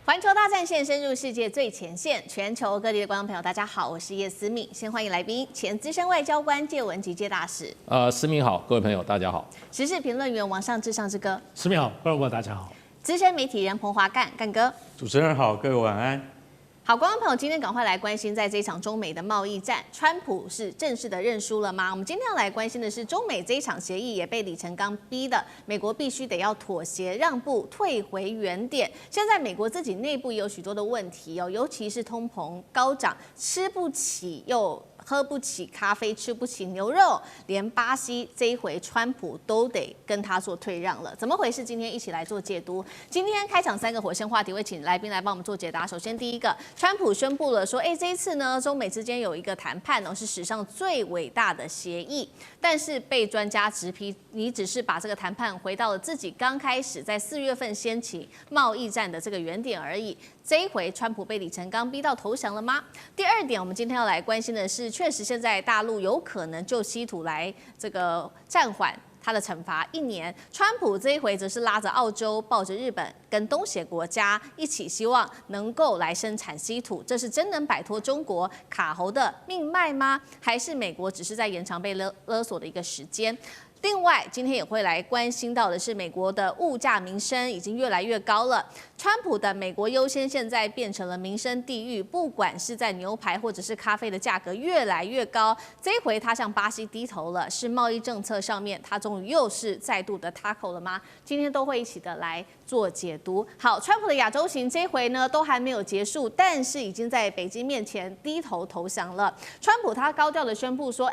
环球大战线深入世界最前线，全球各地的观众朋友，大家好，我是叶思敏。先欢迎来宾，前资深外交官介文吉介大使。思敏好，各位朋友大家好。时事评论员王上志上志哥。思敏好，观众朋友大家好。资深媒体人彭华干哥。主持人好，各位晚安。好，观众朋友，今天赶快来关心，在这一场中美的贸易战，川普是正式的认输了吗？我们今天要来关心的是，中美这一场协议也被李承刚逼的，美国必须得要妥协让步，退回原点。现在美国自己内部也有许多的问题哦，尤其是通膨高涨，吃不起又喝不起咖啡，吃不起牛肉，连巴西这一回川普都得跟他做退让了，怎么回事？今天一起来做解读。今天开场3个火线话题，会请来宾来帮我们做解答。首先第一个，川普宣布了说，这一次呢，中美之间有一个谈判哦，是史上最伟大的协议，但是被专家直批，你只是把这个谈判回到了自己刚开始在4月份掀起贸易战的这个原点而已。这一回，川普被李承刚逼到投降了吗？第二点，我们今天要来关心的是，确实现在大陆有可能就稀土来这个暂缓他的惩罚1年。川普这一回则是拉着澳洲、抱着日本跟东协国家一起，希望能够来生产稀土。这是真能摆脱中国卡喉的命脉吗？还是美国只是在延长被勒索的一个时间？另外，今天也会来关心到的是，美国的物价民生已经越来越高了。川普的美国优先现在变成了民生地狱，不管是在牛排或者是咖啡的价格越来越高。这一回他向巴西低头了，是贸易政策上面他终于又是再度的 tackle 了吗？今天都会一起的来做解读。好，川普的亚洲行这一回呢都还没有结束，但是已经在北京面前低头投降了。川普他高调的宣布说，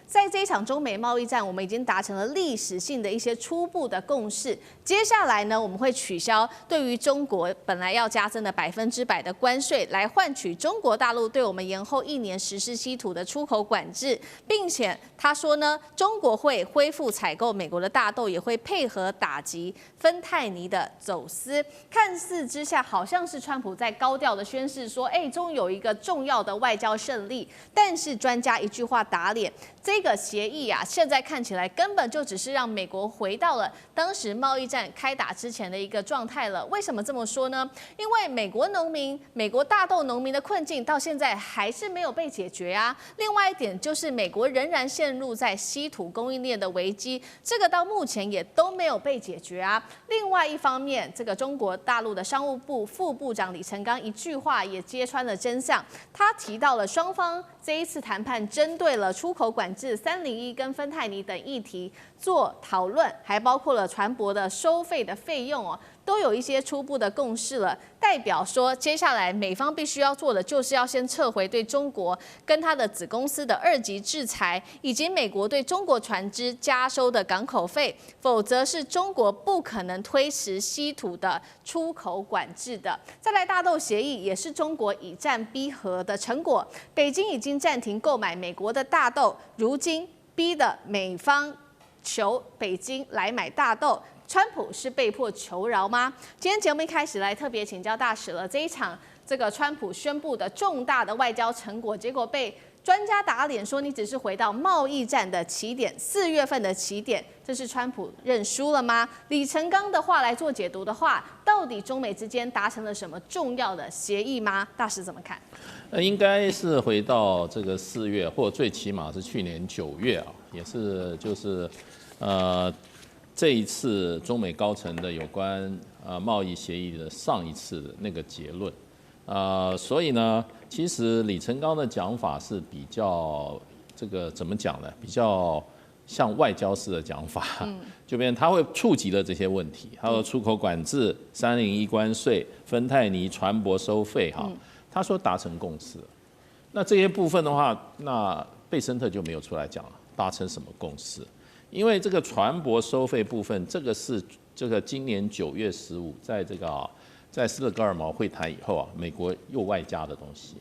在这一场中美贸易战，我们已经达成了历史性的一些初步的共识。接下来呢，我们会取消对于中国本来要加征的100%的关税，来换取中国大陆对我们延后1年实施稀土的出口管制，并且他说呢，中国会恢复采购美国的大豆，也会配合打击芬太尼的走私。看似之下，好像是川普在高调的宣示说，终于有一个重要的外交胜利。但是专家一句话打脸，这个协议啊，现在看起来根本就只是让美国回到了当时贸易战开打之前的一个状态了。为什么这么说呢？因为美国农民、美国大豆农民的困境到现在还是没有被解决啊。另外一点就是，美国仍然陷入在稀土供应链的危机，这个到目前也都没有被解决啊。另外一方面，这个中国大陆的商务部副部长李承刚一句话也揭穿了真相，他提到了双方这一次谈判针对了出口管制、301跟芬太尼等议题做讨论，还包括了船舶的收费的费用哦，都有一些初步的共识了。代表说，接下来美方必须要做的，就是要先撤回对中国跟他的子公司的2级制裁，以及美国对中国船只加收的港口费，否则是中国不可能推迟稀土的出口管制的。再来，大豆协议也是中国以战逼和的成果，北京已经暂停购买美国的大豆，如今逼的美方求北京来买大豆。川普是被迫求饶吗？今天节目一开始来特别请教大使了，这一场这个川普宣布的重大的外交成果，结果被专家打脸说你只是回到贸易战的起点，4月份的起点，这是川普认输了吗？李承刚的话来做解读的话，到底中美之间达成了什么重要的协议吗？大使怎么看？应该是回到这个4月，或最起码是去年9月啊，也是就是这一次中美高层的有关贸易协议的上一次的那个结论，所以呢，其实李承刚的讲法是比较这个怎么讲呢？比较像外交式的讲法，就变成他会触及了这些问题，还有出口管制、301关税、芬太尼船舶收费哈，他说达成共识。那这些部分的话，那贝森特就没有出来讲了，达成什么共识？因为这个船舶收费部分，这个是这个今年9月15，在这个在斯德哥尔摩会谈以后啊，美国又外加的东西。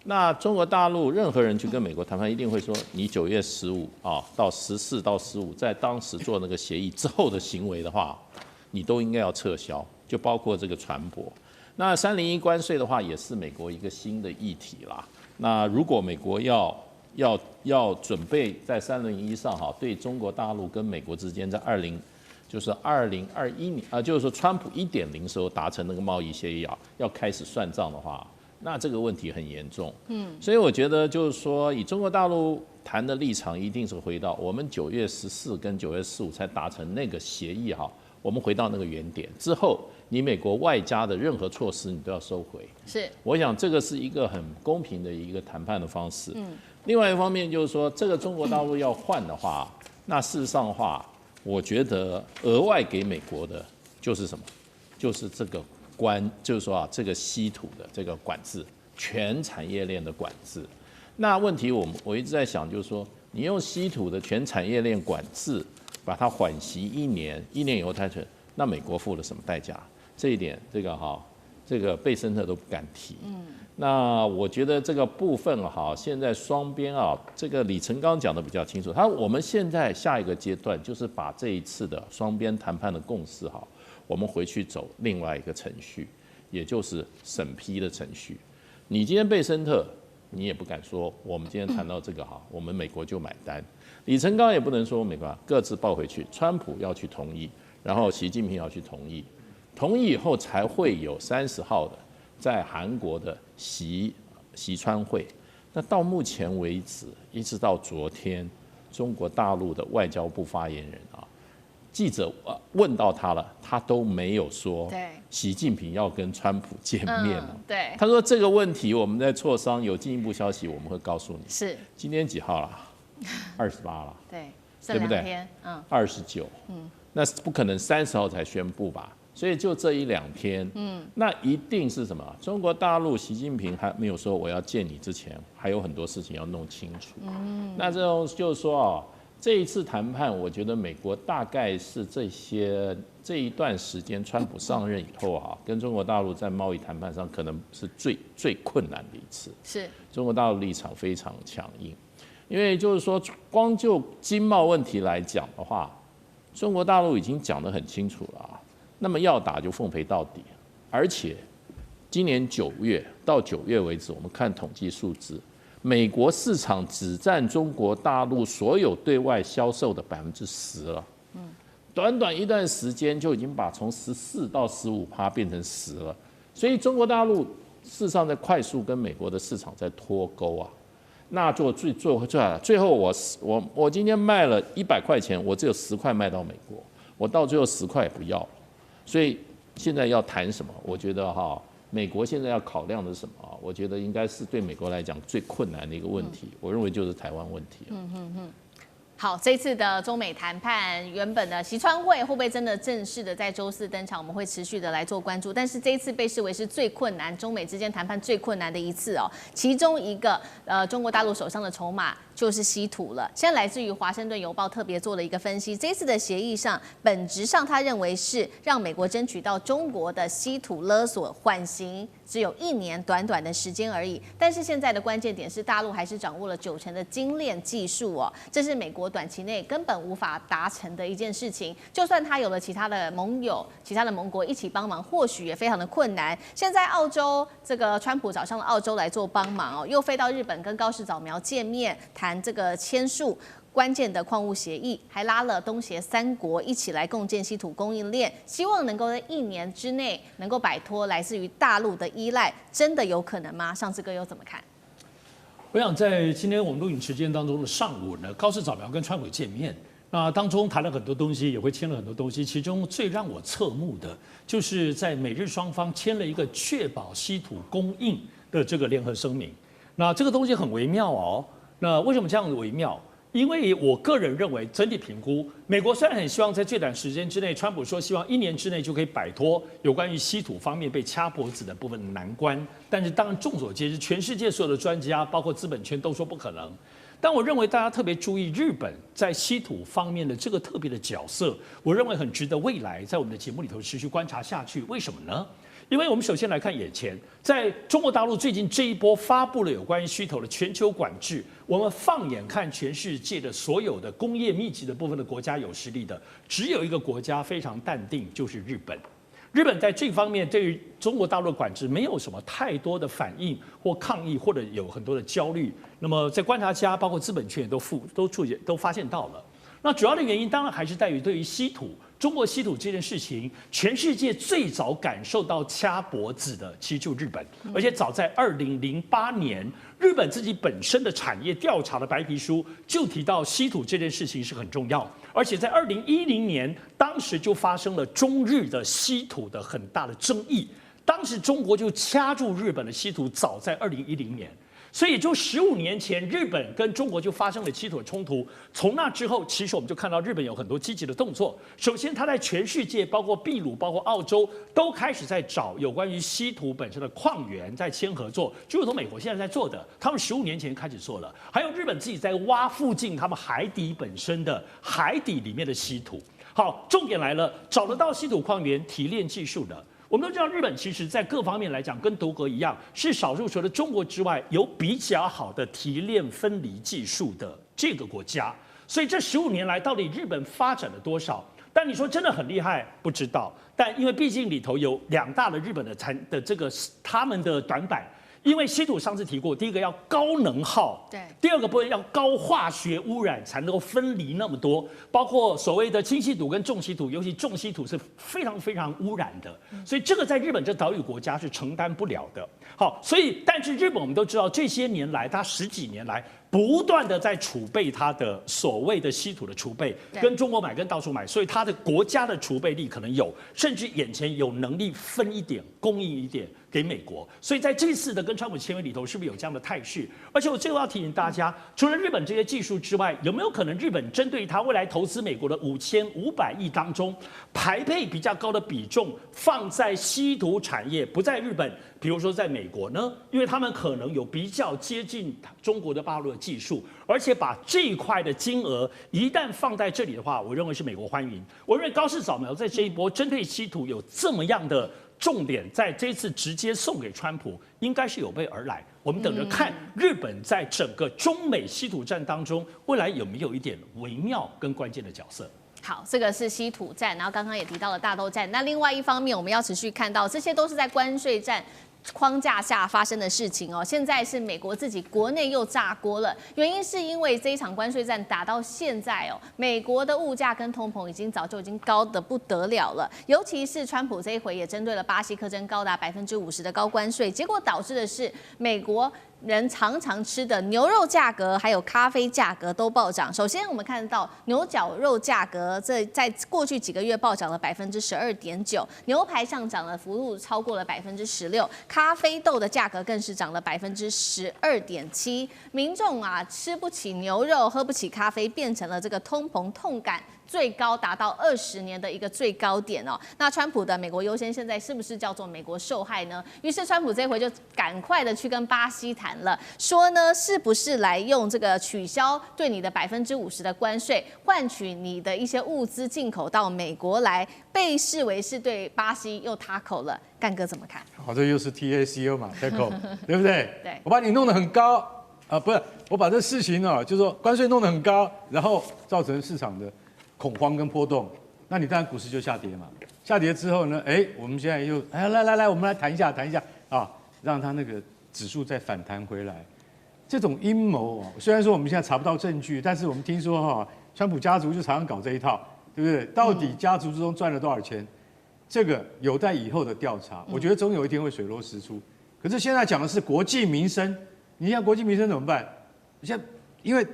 那中国大陆任何人去跟美国谈判，一定会说你9月15到14到15，在当时做那个协议之后的行为的话，你都应该要撤销，就包括这个船舶。那301关税的话，也是美国一个新的议题啦。那如果美国要准备在301上对中国大陆跟美国之间在就是2021年就是说川普1.0时候达成那个贸易协议啊，要开始算账的话，那这个问题很严重。所以我觉得就是说，以中国大陆谈的立场，一定是回到我们9月14跟9月15才达成那个协议哈，我们回到那个原点之后，你美国外加的任何措施你都要收回。是，我想这个是一个很公平的一个谈判的方式。另外一方面就是说，这个中国大陆要换的话，那事实上的话，我觉得额外给美国的就是什么？就是这个就是说啊，这个稀土的这个管制，全产业链的管制。那问题我一直在想，就是说，你用稀土的全产业链管制，把它缓息1年，1年以后它成，那美国付了什么代价？这一点，这个贝森特都不敢提。那我觉得这个部分现在双边这个李成刚讲的比较清楚。我们现在下一个阶段就是把这一次的双边谈判的共识我们回去走另外一个程序，也就是审批的程序。你今天贝森特，你也不敢说我们今天谈到这个我们美国就买单。李成刚也不能说美国各自抱回去，川普要去同意，然后习近平要去同意，同意以后才会有30号的在韩国的习川会。那到目前为止，一直到昨天，中国大陆的外交部发言人记者问到他了，他都没有说习近平要跟川普见面了。对，他说这个问题我们在磋商，有进一步消息我们会告诉你。是，今天几号了？28了。对，对不对？29。那不可能30号才宣布吧？所以就这1-2天，那一定是什么？中国大陆习近平还没有说我要见你之前，还有很多事情要弄清楚。那这种就是说这一次谈判，我觉得美国大概是这一段时间，川普上任以后跟中国大陆在贸易谈判上可能是最困难的一次。是，中国大陆立场非常强硬，因为就是说，光就经贸问题来讲的话，中国大陆已经讲得很清楚了那么要打就奉陪到底，而且今年9月到9月为止，我们看统计数字。美国市场只占中国大陆所有对外销售的10%了，短短一段时间就已经把从14%到15%变成10%了，所以中国大陆事实上在快速跟美国的市场在脱钩那做最后我今天卖了100块钱，我只有10块卖到美国，我到最后10块也不要了，所以现在要谈什么？我觉得美国现在要考量的是什么我觉得应该是对美国来讲最困难的一个问题，我认为就是台湾问题好，这次的中美谈判，原本的习川会会不会真的正式的在周4登场？我们会持续的来做关注。但是这一次被视为是最困难，中美之间谈判最困难的一次其中一个中国大陆手上的筹码就是稀土了。现在来自于《华盛顿邮报》特别做了一个分析，这次的协议上，本质上他认为是让美国争取到中国的稀土勒索缓刑，只有1年短短的时间而已。但是现在的关键点是，大陆还是掌握了90%的精炼技术这是美国短期内根本无法达成的一件事情。就算他有了其他的盟友、其他的盟国一起帮忙，或许也非常的困难。现在澳洲这个川普找上了澳洲来做帮忙又飞到日本跟高市早苗见面，谈这个签署关键的矿物协议，还拉了东协3国一起来共建稀土供应链，希望能够在1年之内能够摆脱来自于大陆的依赖，真的有可能吗？上次哥又怎么看？我想在今天我们录影时间当中的上午呢，高市早苗跟川普见面，那当中谈了很多东西，也会签了很多东西。其中最让我侧目的，就是在美日双方签了一个确保稀土供应的这个联合声明。那这个东西很微妙那为什么这样微妙？因为我个人认为，整体评估，美国虽然很希望在最短时间之内，川普说希望1年之内就可以摆脱有关于稀土方面被掐脖子的部分的难关，但是当然众所皆知，全世界所有的专家，包括资本圈都说不可能。但我认为大家特别注意日本在稀土方面的这个特别的角色，我认为很值得未来在我们的节目里头持续观察下去。为什么呢？因为我们首先来看眼前，在中国大陆最近这一波发布了有关于虚投的全球管制，我们放眼看全世界的所有的工业密集的部分的国家有实力的，只有一个国家非常淡定，就是日本。日本在这方面对于中国大陆的管制没有什么太多的反应或抗议，或者有很多的焦虑。那么在观察家包括资本圈也都发现到了。那主要的原因当然还是在于对于稀土。中国稀土这件事情，全世界最早感受到掐脖子的，其实就日本。而且早在2008年，日本自己本身的产业调查的白皮书就提到稀土这件事情是很重要。而且在2010年，当时就发生了中日的稀土的很大的争议。当时中国就掐住日本的稀土，早在2010年。所以，也就15年前，日本跟中国就发生了稀土的冲突。从那之后，其实我们就看到日本有很多积极的动作。首先，它在全世界，包括秘鲁、包括澳洲，都开始在找有关于稀土本身的矿源，在签合作，就如同美国现在在做的。他们15年前开始做了，还有日本自己在挖附近他们海底本身的海底里面的稀土。好，重点来了，找得到稀土矿源、提炼技术的。我们都知道，日本其实在各方面来讲，跟德国一样，是少数除了中国之外，有比较好的提炼分离技术的这个国家。所以这15年来，到底日本发展了多少？但你说真的很厉害，不知道。但因为毕竟里头有2大的日本的这个他们的短板。因为稀土上次提过，第一个要高能耗，对，第二个部分要高化学污染才能够分离那么多，包括所谓的轻稀土跟重稀土，尤其重稀土是非常非常污染的，所以这个在日本这岛屿国家是承担不了的。好，所以但是日本我们都知道，这些年来，它10几年来不断的在储备它的所谓的稀土的储备，跟中国买，跟到处买，所以它的国家的储备力可能有，甚至眼前有能力分一点，供应一点给美国。所以在这次的跟川普签约里头，是不是有这样的态势？而且我最后要提醒大家，除了日本这些技术之外，有没有可能日本针对它未来投资美国的5500亿当中，排配比较高的比重放在稀土产业，不在日本，比如说在美国呢？因为他们可能有比较接近中国的大陆的技术，而且把这一块的金额一旦放在这里的话，我认为是美国欢迎。我认为高市早苗在这一波针对稀土有这么样的重点，在这次直接送给川普，应该是有备而来。我们等着看日本在整个中美稀土战当中，未来有没有一点微妙跟关键的角色。好，这个是稀土战，然后刚刚也提到了大豆战。那另外一方面，我们要持续看到，这些都是在关税战框架下发生的事情哦。现在是美国自己国内又炸锅了，原因是因为这一场关税战打到现在哦，美国的物价跟通膨早就已经高得不得了了。尤其是川普这一回也针对了巴西课征高达50%的高关税，结果导致的是美国人常常吃的牛肉价格还有咖啡价格都暴涨。首先，我们看到牛绞肉价格在过去几个月暴涨了12.9%，牛排上涨的幅度超过了16%，咖啡豆的价格更是涨了12.7%。民众啊，吃不起牛肉，喝不起咖啡，变成了这个通膨痛感最高达到20年的一个最高点哦。那川普的美国优先现在是不是叫做美国受害呢？于是川普这回就赶快的去跟巴西谈了，说呢是不是来用这个取消对你的50%的关税，换取你的一些物资进口到美国来，被视为是对巴西又塌口了。干哥怎么看？好，这又是 TACO 嘛 ，TACO 对不对？对，我把你弄得很高不是，我把这事情就是说关税弄得很高，然后造成市场的恐慌跟波动，那你当然股市就下跌嘛。下跌之后呢，我们现在又来，我们来谈一下啊，让它那个指数再反弹回来。这种阴谋虽然说我们现在查不到证据，但是我们听说川普家族就常常搞这一套，对不对？到底家族之中赚了多少钱？这个有待以后的调查。我觉得总有一天会水落石出。可是现在讲的是国计民生，你现在国计民生怎么办？现在因为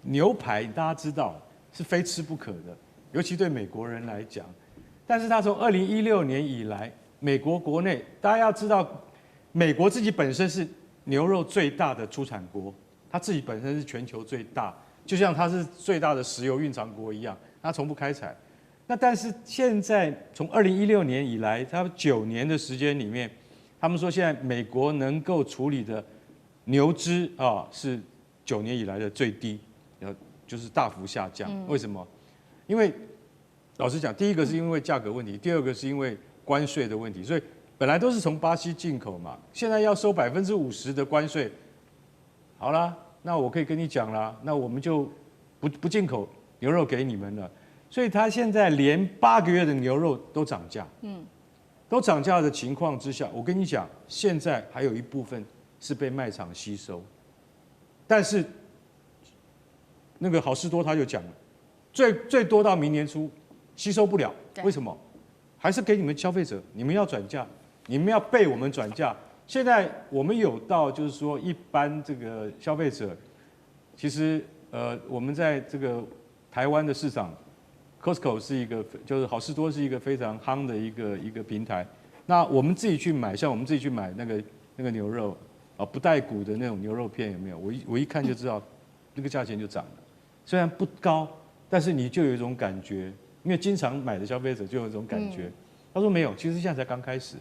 牛排大家知道是非吃不可的，尤其对美国人来讲。但是他从2016年以来，美国国内大家要知道，美国自己本身是牛肉最大的出产国，它自己本身是全球最大，就像它是最大的石油蕴藏国一样，它从不开采。那但是现在从2016年以来，它9年的时间里面，他们说现在美国能够处理的牛只是9年以来的最低，就是大幅下降。为什么？因为老实讲，第一个是因为价格问题，第二个是因为关税的问题，所以本来都是从巴西进口嘛，现在要收50%的关税，好啦，那我可以跟你讲啦，那我们就不进口牛肉给你们了。所以他现在连8个月的牛肉都涨价，都涨价的情况之下，我跟你讲，现在还有一部分是被卖场吸收，但是那个好事多他就讲了，最多到明年初吸收不了，对为什么？还是给你们消费者，你们要转嫁，你们要被我们转嫁。现在我们有到就是说一般这个消费者，其实我们在这个台湾的市场 ，Costco 是一个就是好事多是一个非常夯的一个平台。那我们自己去买，像我们自己去买那个牛肉不带骨的那种牛肉片有没有？我一看就知道，那个价钱就涨了。虽然不高，但是你就有一种感觉，因为经常买的消费者就有一种感觉。他说没有，其实现在才刚开始，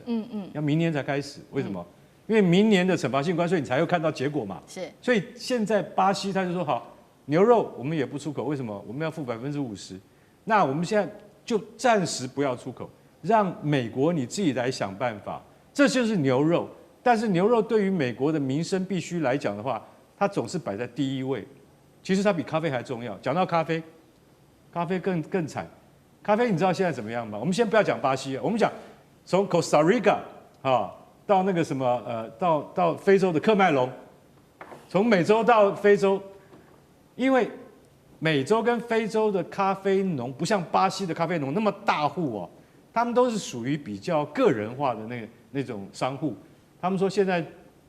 要明年才开始。为什么？因为明年的惩罚性关税你才会看到结果嘛。是。所以现在巴西他就说好，牛肉我们也不出口，为什么？我们要付50%。那我们现在就暂时不要出口，让美国你自己来想办法。这就是牛肉，但是牛肉对于美国的民生必须来讲的话，它总是摆在第一位。其实它比咖啡还重要。讲到咖啡，咖啡更惨。咖啡你知道现在怎么样吗？我们先不要讲巴西，我们讲从 Costa Rica 到那个什么到非洲的喀麦隆，从美洲到非洲，因为美洲跟非洲的咖啡农不像巴西的咖啡农那么大户哦，他们都是属于比较个人化的那种商户。他们说现在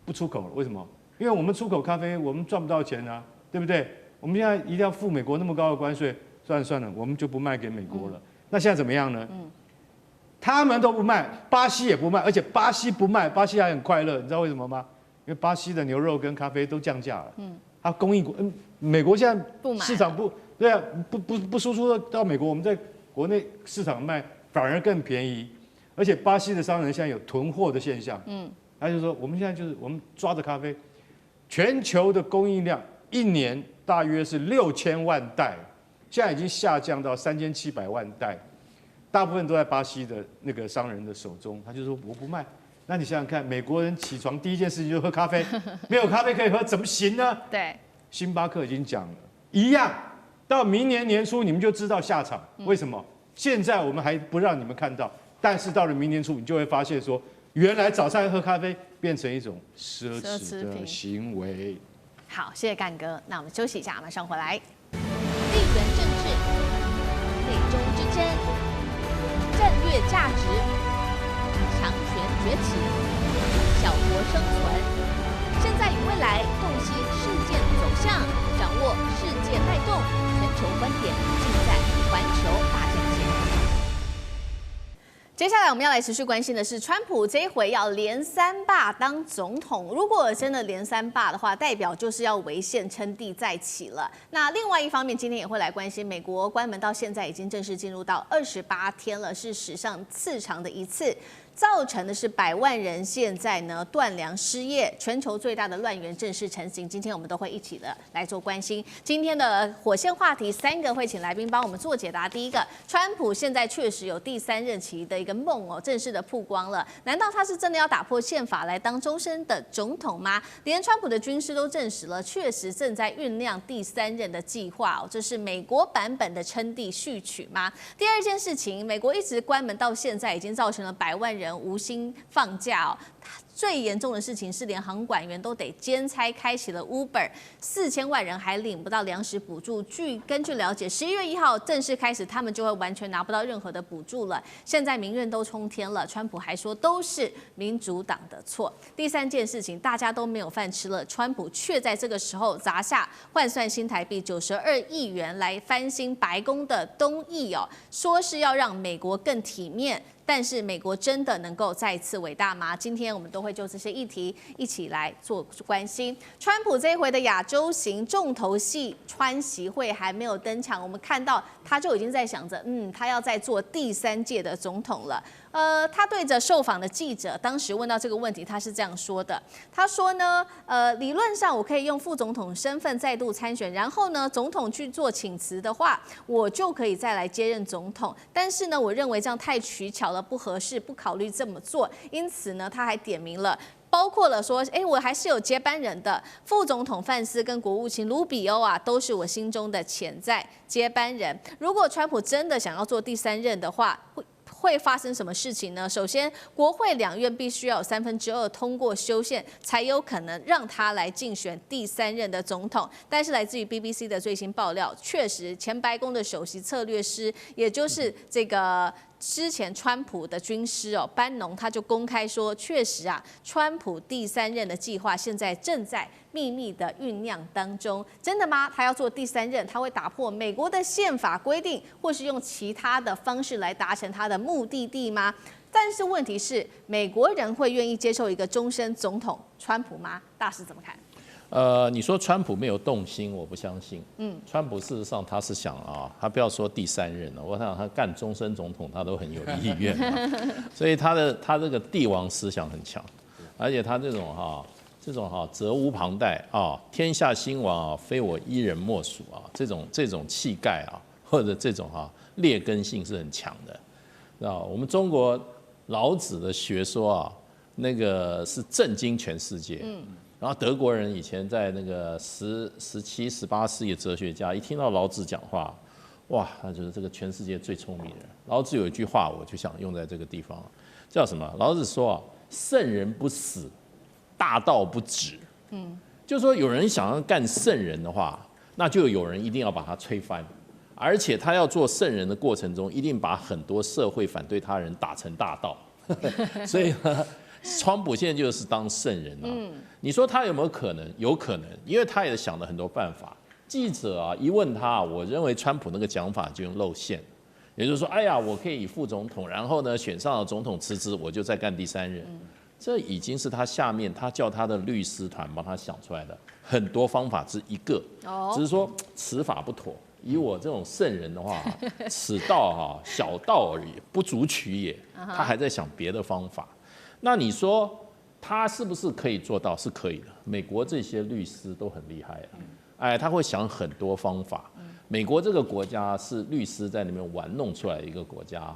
不出口了，为什么？因为我们出口咖啡我们赚不到钱啊，对不对？我们现在一定要付美国那么高的关税，算了，我们就不卖给美国了。那现在怎么样呢？他们都不卖，巴西也不卖，而且巴西不卖，巴西还很快乐，你知道为什么吗？因为巴西的牛肉跟咖啡都降价了。它供应国，美国现在市场对啊，不输出到美国，我们在国内市场卖反而更便宜，而且巴西的商人现在有囤货的现象。他就说我们现在就是我们抓着咖啡，全球的供应量一年大约是6000万袋，现在已经下降到3700万袋。大部分都在巴西的那个商人的手中，他就说我不卖。那你想想看，美国人起床第一件事情就喝咖啡，没有咖啡可以喝，怎么行呢？对，星巴克已经讲了，一样，到明年年初你们就知道下场。为什么？现在我们还不让你们看到，但是到了明年初，你就会发现说，原来早上喝咖啡变成一种奢侈的行为。好，谢谢干哥。那我们休息一下，马上回来。地缘政治、美中之争、战略价值、强权崛起、小国生存，现在与未来洞悉事件走向，掌握世界脉动，全球观点尽在环球大战线。接下来我们要来持续关心的是，川普这一回要连3霸当总统。如果真的连3霸的话，代表就是要违宪称帝再起了。那另外一方面，今天也会来关心，美国关门到现在已经正式进入到28天了，是史上次长的一次。造成的是100万人现在呢断粮失业，全球最大的乱源正式成型。今天我们都会一起的来做关心。今天的火线话题3个会请来宾帮我们做解答。第一个，川普现在确实有第3任期的一个梦哦，正式的曝光了。难道他是真的要打破宪法来当终身的总统吗？连川普的军师都证实了，确实正在酝酿第3任的计划哦。这是美国版本的称帝序曲吗？第二件事情，美国一直关门到现在，已经造成了100万人无薪放假哦。最严重的事情是，连航管员都得兼差开启了 Uber，4000万人还领不到粮食补助。根据了解，11月1号正式开始，他们就会完全拿不到任何的补助了。现在民怨都冲天了，川普还说都是民主党的错。第3件事情，大家都没有饭吃了，川普却在这个时候砸下换算新台币92亿元来翻新白宫的东翼哦，说是要让美国更体面。但是美国真的能够再一次伟大吗？今天我们都会就这些议题一起来做关心。川普这一回的亚洲行重头戏川习会还没有登场，我们看到他就已经在想着，他要再做第3届的总统了。他对着受访的记者，当时问到这个问题，他是这样说的：他说呢，理论上我可以用副总统身份再度参选，然后呢，总统去做请辞的话，我就可以再来接任总统。但是呢，我认为这样太取巧了，不合适，不考虑这么做。因此呢，他还点名了。包括了说，我还是有接班人的，副总统范斯跟国务卿卢比欧啊，都是我心中的潜在接班人。如果川普真的想要做第3任的话，会发生什么事情呢？首先，国会两院必须要有2/3通过修宪，才有可能让他来竞选第3任的总统。但是来自于 BBC 的最新爆料，确实前白宫的首席策略师，也就是这个之前川普的军师班农，他就公开说，确实啊，川普第3任的计划现在正在秘密的酝酿当中。真的吗？他要做第3任，他会打破美国的宪法规定，或是用其他的方式来达成他的目的地吗？但是问题是，美国人会愿意接受一个终身总统川普吗？大师怎么看？你说川普没有动心，我不相信。川普事实上他是想啊，他不要说第3任了，我想他干终身总统他都很有意愿所以他这个帝王思想很强，而且他这种责无旁贷啊，天下兴亡啊，非我一人莫属啊，这种气概啊，或者这种劣根性是很强的。我们中国老子的学说啊，那个是震惊全世界。然后德国人以前在那个17、18世纪的哲学家，一听到老子讲话，哇，他就是这个全世界最聪明的人。老子有一句话，我就想用在这个地方，叫什么？老子说啊，圣人不死，大道不止。就是说有人想要干圣人的话，那就有人一定要把他推翻，而且他要做圣人的过程中，一定把很多社会反对他人打成大道。所以呢，川普现在就是当圣人啊。你说他有没有可能？有可能，因为他也想了很多办法。记者啊一问他，我认为川普那个讲法就用露馅，也就是说，哎呀，我可以以副总统，然后呢选上了总统辞职，我就再干第3任。这已经是他下面他叫他的律师团帮他想出来的很多方法之一个，只是说此法不妥。以我这种圣人的话，此道小道而已，不足取也。他还在想别的方法。那你说他是不是可以做到？是可以的。美国这些律师都很厉害他会想很多方法。美国这个国家是律师在那边玩弄出来的一个国家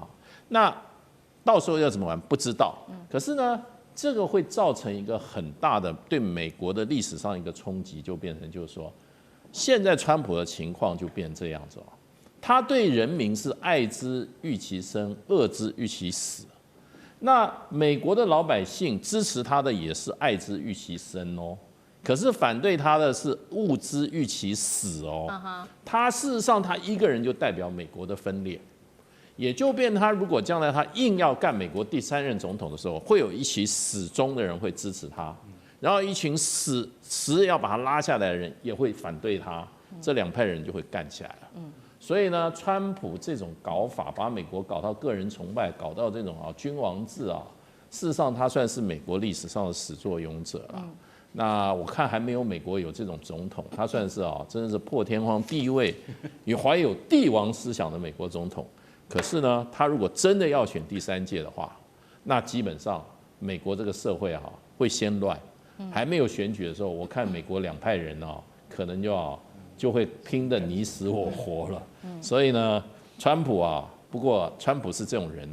那到时候要怎么玩不知道。可是呢，这个会造成一个很大的对美国的历史上一个冲击，就变成就是说，现在川普的情况就变成这样子他对人民是爱之欲其生，恶之欲其死。那美国的老百姓支持他的也是爱之欲其生可是反对他的是恶之欲其死他事实上他一个人就代表美国的分裂，也就变他如果将来他硬要干美国第3任总统的时候，会有一群死忠的人会支持他，然后一群死要把他拉下来的人也会反对他，这2派人就会干起来了。所以呢，川普这种搞法，把美国搞到个人崇拜，搞到这种君王制事实上他算是美国历史上的始作俑者了。那我看还没有美国有这种总统，他算是真的是破天荒第一位也怀有帝王思想的美国总统。可是呢，他如果真的要选第3届的话，那基本上美国这个社会会先乱。还没有选举的时候，我看美国2派人可能就会拼得你死我活了。所以呢，川普不过川普是这种人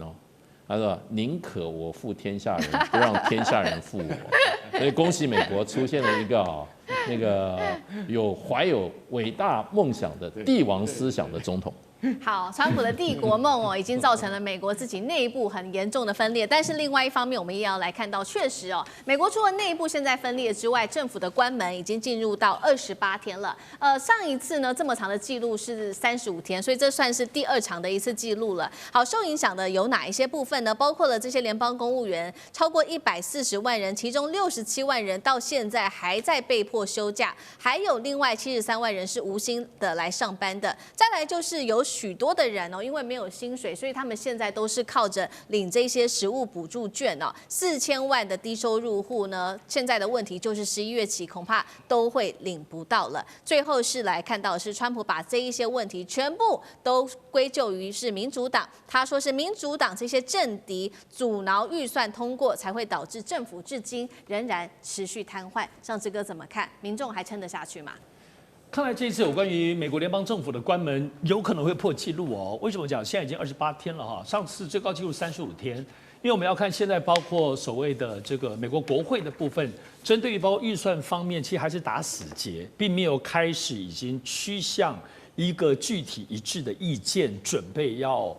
他说宁可我负天下人，不让天下人负我。所以恭喜美国出现了一个那个怀有伟大梦想的帝王思想的总统。好，川普的帝国梦已经造成了美国自己内部很严重的分裂。但是另外一方面，我们也要来看到，确实美国除了内部现在分裂之外，政府的关门已经进入到28天了。上一次呢这么长的记录是35天，所以这算是第2长的一次记录了。好，受影响的有哪一些部分呢？包括了这些联邦公务员超过140万人，其中67万人到现在还在被迫休假，还有另外73万人是无薪的来上班的。再来就是有许多的人因为没有薪水，所以他们现在都是靠着领这些食物补助券4000万的低收入户呢，现在的问题就是11月起恐怕都会领不到了。最后是来看到的是川普把这一些问题全部都归咎于是民主党，他说是民主党这些政敌阻挠预算通过，才会导致政府至今仍然持续瘫痪。上志哥怎么看？民众还撑得下去吗？看来这一次有关于美国联邦政府的关门有可能会破纪录为什么讲？现在已经28天了上次最高纪录35天。因为我们要看现在包括所谓的这个美国国会的部分，针对于包括预算方面，其实还是打死结，并没有开始已经趋向一个具体一致的意见，准备要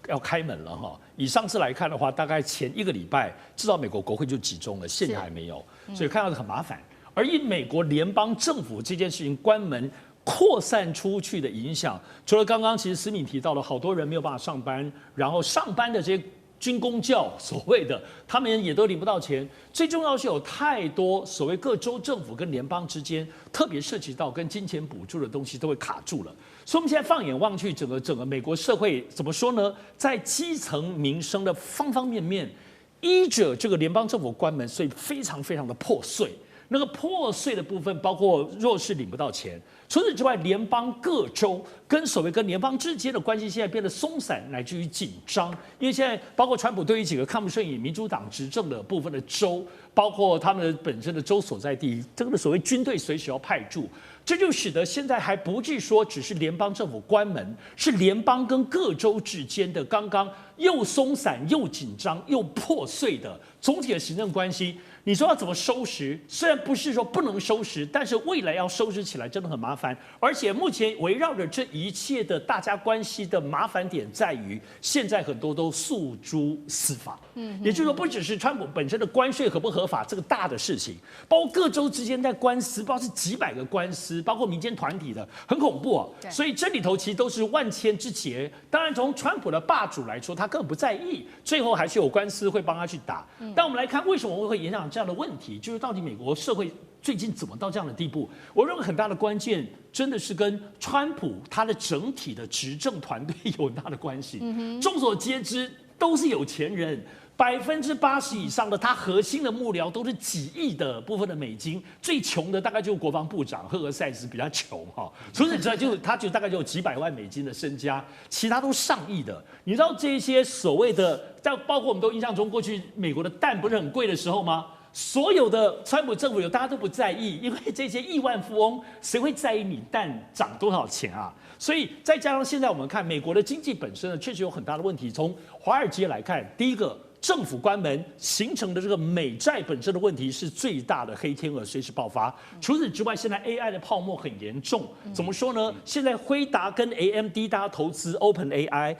要开门了哈。以上次来看的话，大概前1个礼拜，至少美国国会就集中了，现在还没有，所以看到很麻烦。而以美国联邦政府这件事情关门扩散出去的影响，除了刚刚其实思敏提到了，好多人没有办法上班，然后上班的这些军公教所谓的，他们也都领不到钱。最重要是有太多所谓各州政府跟联邦之间，特别涉及到跟金钱补助的东西都会卡住了。所以我们现在放眼望去，整个美国社会怎么说呢？在基层民生的方方面面，依着这个联邦政府关门，所以非常非常的破碎。那个破碎的部分，包括弱势领不到钱。除此之外，联邦各州跟联邦之间的关系现在变得松散，乃至于紧张。因为现在包括川普对于几个看不顺眼民主党执政的部分的州，包括他们的本身的州所在地，这个所谓军队随时要派驻。这就使得现在还不至说只是联邦政府关门，是联邦跟各州之间的刚刚又松散又紧张又破碎的总体的行政关系。你说要怎么收拾？虽然不是说不能收拾，但是未来要收拾起来真的很麻烦。而且目前围绕着这一切的大家关系的麻烦点在于，现在很多都诉诸司法。也就是说，不只是川普本身的关税合不合法这个大的事情，包括各州之间在官司，不知道是几百个官司，包括民间团体的，很恐怖哦。所以这里头其实都是万千之结。当然，从川普的霸主来说，他根本不在意，最后还是有官司会帮他去打。但我们来看，为什么会影响这样的问题？就是到底美国社会最近怎么到这样的地步？我认为很大的关键真的是跟川普他的整体的执政团队有很大的关系。众所皆知，都是有钱人。80%以上的他核心的幕僚都是几亿的部分的美金，最穷的大概就是国防部长赫尔塞斯比较穷哈，除此之外他大概就有几百万美金的身家，其他都上亿的。你知道这些所谓的，包括我们都印象中过去美国的蛋不是很贵的时候吗？所有的川普政府大家都不在意，因为这些亿万富翁谁会在意你蛋涨多少钱啊？所以再加上现在我们看美国的经济本身呢，确实有很大的问题。从华尔街来看，第一个。政府关门形成的这个美债本身的问题是最大的黑天鹅，随时爆发。除此之外，现在 AI 的泡沫很严重。怎么说呢？现在辉达跟 AMD 大家投资 OpenAI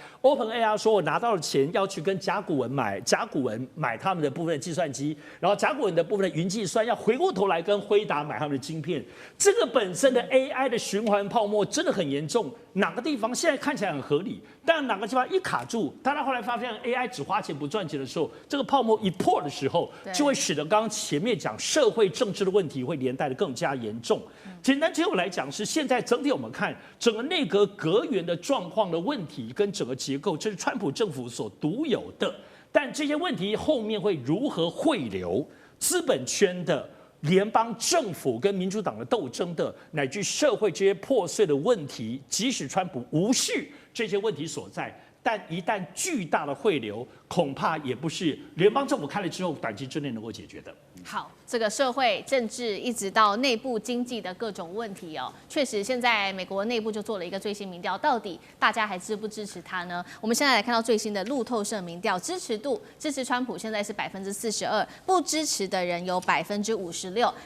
说我拿到了钱要去跟甲骨文买他们的部分的计算机，然后甲骨文的部分的云计算要回过头来跟辉达买他们的晶片。这个本身的 AI 的循环泡沫真的很严重。哪个地方现在看起来很合理，但哪个地方一卡住，大家后来发现 AI 只花钱不赚钱的时候，这个泡沫一破的时候，就会使得刚刚前面讲社会政治的问题会连带的更加严重。简单结果来讲是，现在整体我们看整个内阁阁员的状况的问题跟整个结构，这是川普政府所独有的。但这些问题后面会如何汇流资本圈的？联邦政府跟民主党的斗争的，乃至社会这些破碎的问题，即使川普无视这些问题所在，但一旦巨大的汇流，恐怕也不是联邦政府开了之后短期之内能够解决的。好，这个社会政治一直到内部经济的各种问题哦，确实现在美国内部就做了一个最新民调，到底大家还支不支持他呢？我们现在来看到最新的路透社民调，支持川普现在是42%，不支持的人有56%。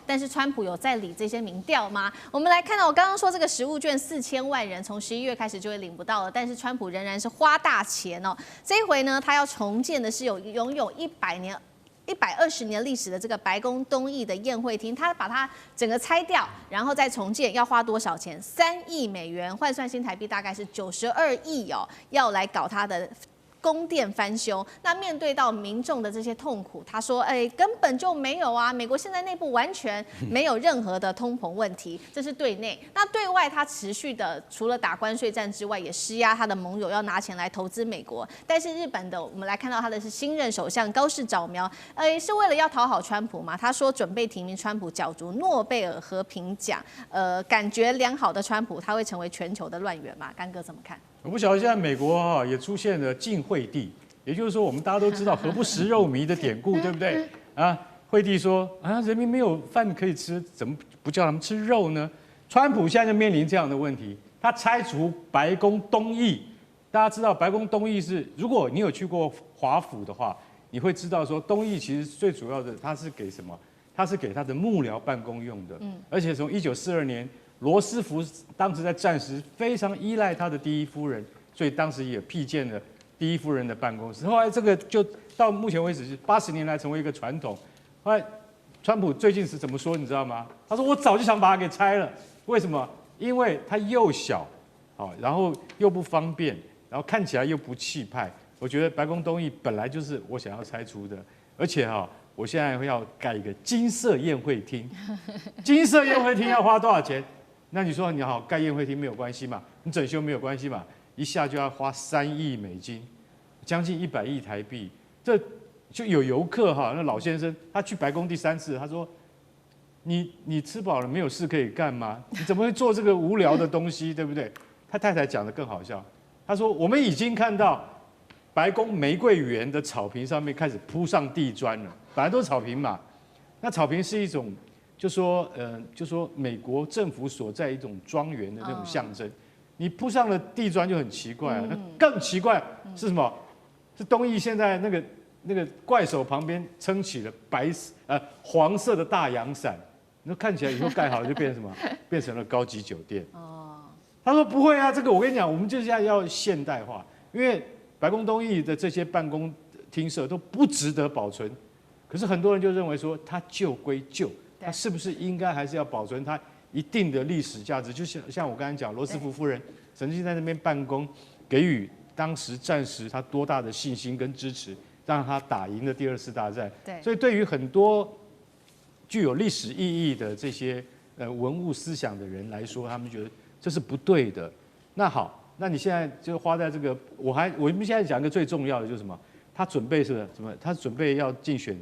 但是川普有在理这些民调吗？我们来看到我刚刚说这个食物券4000万人从11月开始就会领不到了，但是川普仍然是花大钱哦。这一回呢，他要重建的是拥有120年历史的这个白宫东翼的宴会厅，他把它整个拆掉，然后再重建，要花多少钱？3亿美元，换算新台币大概是92亿哦，要来搞他的宫殿翻修。那面对到民众的这些痛苦，他说：“根本就没有啊，美国现在内部完全没有任何的通膨问题。”这是对内。那对外，他持续的除了打关税战之外，也施压他的盟友要拿钱来投资美国。但是日本的，我们来看到他的是新任首相高市早苗，是为了要讨好川普嘛？他说准备提名川普角逐诺贝尔和平奖。感觉良好的川普，他会成为全球的乱源嘛？干哥怎么看？我不晓得现在美国也出现了晋惠帝，也就是说我们大家都知道何不食肉糜的典故，对不对？啊，惠帝说啊，人民没有饭可以吃，怎么不叫他们吃肉呢？川普现在就面临这样的问题，他拆除白宫东翼。大家知道白宫东翼是，如果你有去过华府的话，你会知道说东翼其实最主要的它是给什么？它是给他的幕僚办公用的。而且从1942年。罗斯福当时在战时非常依赖他的第一夫人，所以当时也辟建了第一夫人的办公室。后来这个就到目前为止是80年来成为一个传统。后来川普最近是怎么说，你知道吗？他说我早就想把它给拆了，为什么？因为它又小，然后又不方便，然后看起来又不气派。我觉得白宫东翼本来就是我想要拆除的，而且我现在要盖一个金色宴会厅，金色宴会厅要花多少钱？那你说你好盖宴会厅没有关系嘛？你整修没有关系嘛？一下就要花3亿美金，将近100亿台币。这就有游客那老先生他去白宫第3次，他说你吃饱了没有事可以干吗？你怎么会做这个无聊的东西，对不对？他太太讲得更好笑，他说我们已经看到白宫玫瑰园的草坪上面开始铺上地砖了，本来都是草坪嘛，那草坪是一种就说美国政府所在一种庄园的那种象征，你铺上了地砖就很奇怪那更奇怪是什么？是东翼现在那个怪手旁边撑起了黄色的大阳伞，那看起来以后盖好了就变成什么？变成了高级酒店。他说不会啊，这个我跟你讲，我们就是要现代化，因为白宫东翼的这些办公厅舍都不值得保存，可是很多人就认为说它旧归旧，它是不是应该还是要保存它一定的历史价值？就像我刚才讲，罗斯福夫人曾经在那边办公，给予当时战时他多大的信心跟支持，让他打赢了第2次大战。所以对于很多具有历史意义的这些文物思想的人来说，他们觉得这是不对的。那好，那你现在就花在这个，我们现在讲一个最重要的就是什么？他准备是什么？他准备要竞选，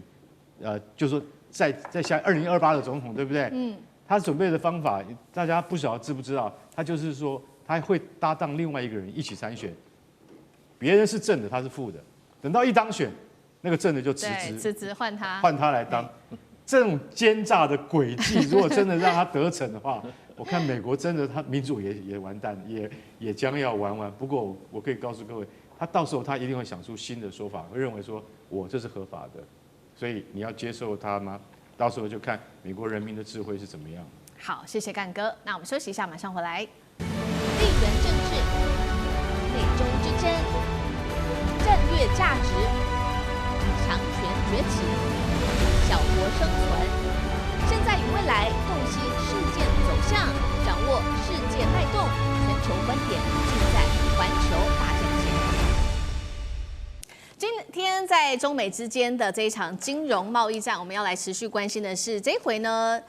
就是说在下2028的总统，对不对？他准备的方法，大家不晓得知不知道？他就是说他会搭档另外一个人一起参选，别人是正的，他是副的。等到一当选，那个正的就辞职换他来当。这种奸诈的诡计，如果真的让他得逞的话，我看美国真的他民主也完蛋，也将要完。不过我可以告诉各位，他到时候他一定会想出新的说法，会认为说我这是合法的，所以你要接受他吗？到时候就看美国人民的智慧是怎么样。好，谢谢干哥。那我们休息一下，马上回来。地缘政治、美中之争、战略价值、强权崛起、小国生存，现在与未来洞悉事件走向，掌握世界脉动，全球观点尽在环球大战线。今天在中美之间的这一场金融贸易战，我们要来持续关心的是这一回呢。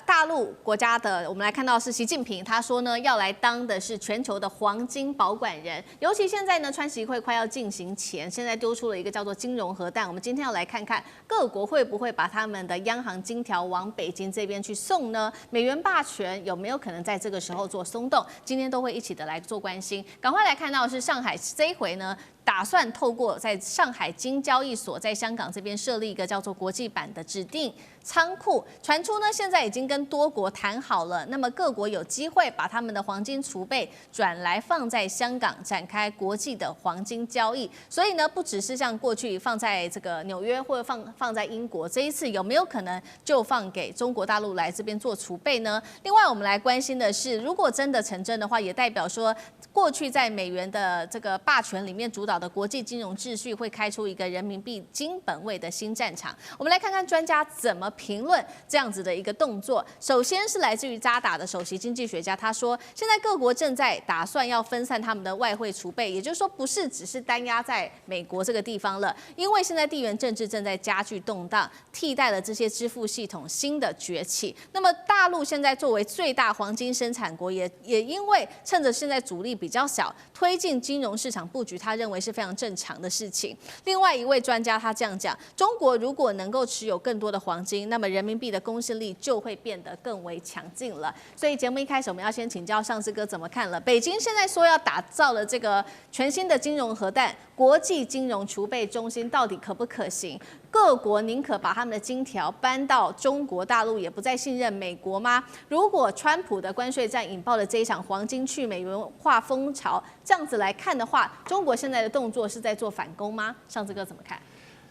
大陆国家的，我们来看到是习近平，他说呢要来当的是全球的黄金保管人。尤其现在呢，川习会快要进行前，现在丢出了一个叫做金融核弹。我们今天要来看看各国会不会把他们的央行金条往北京这边去送呢？美元霸权有没有可能在这个时候做松动？今天都会一起的来做关心。赶快来看到的是上海这一回呢，打算透过在上海金交易所在香港这边设立一个叫做国际版的指定仓库，传出呢现在已经跟多国谈好了，那么各国有机会把他们的黄金储备转来放在香港，展开国际的黄金交易。所以呢，不只是像过去放在这个纽约或者放在英国，这一次有没有可能就放给中国大陆来这边做储备呢？另外，我们来关心的是，如果真的成真的话，也代表说过去在美元的这个霸权里面主导的国际金融秩序会开出一个人民币金本位的新战场。我们来看看专家怎么评论这样子的一个动作。首先是来自于渣打的首席经济学家，他说，现在各国正在打算要分散他们的外汇储备，也就是说，不是只是单压在美国这个地方了，因为现在地缘政治正在加剧动荡，替代了这些支付系统新的崛起。那么大陆现在作为最大黄金生产国，也因为趁着现在阻力比较小，推进金融市场布局，他认为是非常正常的事情。另外一位专家他这样讲，中国如果能够持有更多的黄金，那么人民币的公信力就会变得更为强劲了。所以节目一开始我们要先请教上志哥怎么看了。北京现在说要打造了这个全新的金融核弹国际金融储备中心，到底可不可行？各国宁可把他们的金条搬到中国大陆，也不再信任美国吗？如果川普的关税战引爆了这一场黄金去美元化风潮，这样子来看的话，中国现在的动作是在做反攻吗？上志哥怎么看？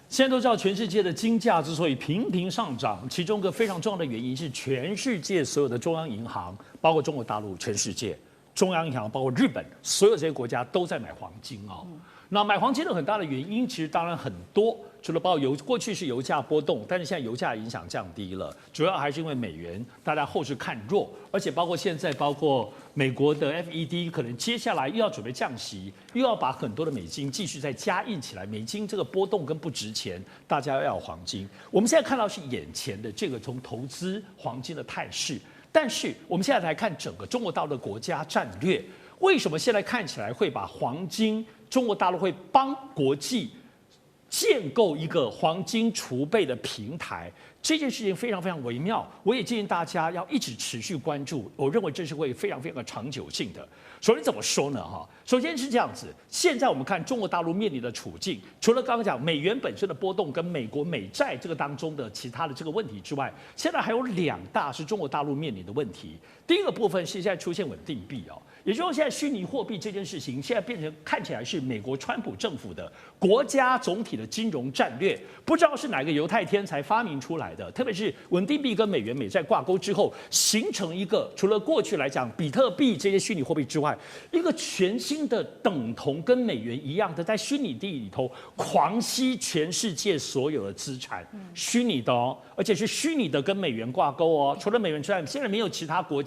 现在都知道，全世界的金价之所以频频上涨，其中一个非常重要的原因是全世界所有的中央银行，包括中国大陆、全世界中央银行，包括日本，所有这些国家都在买黄金哦。那买黄金的很大的原因，其实当然很多，除了包括过去是油价波动，但是现在油价影响降低了，主要还是因为美元大家后市看弱，而且包括现在包括美国的 FED 可能接下来又要准备降息，又要把很多的美金继续再加印起来，美金这个波动跟不值钱，大家要黄金。我们现在看到是眼前的这个从投资黄金的态势，但是我们现在来看整个中国大陆的国家战略，为什么现在看起来会把黄金？中国大陆会帮国际建构一个黄金储备的平台，这件事情非常非常微妙。我也建议大家要一直持续关注，我认为这是会非常非常的长久性的。首先怎么说呢？首先是这样子，现在我们看中国大陆面临的处境，除了刚刚讲美元本身的波动跟美国美债这个当中的其他的这个问题之外，现在还有2大是中国大陆面临的问题。第一个部分是现在出现稳定币也就是说现在虚拟货币这件事情，现在变成看起来是美国川普政府的国家总体的金融战略，不知道是哪个犹太天才发明出来的，特别是稳定币跟美元美债挂钩之后，形成一个除了过去来讲比特币这些虚拟货币之外，一个全新的等同跟美元一样的，在虚拟币里头狂吸全世界所有的资产，虚拟的而且是虚拟的跟美元挂钩除了美元之外，现在没有其他国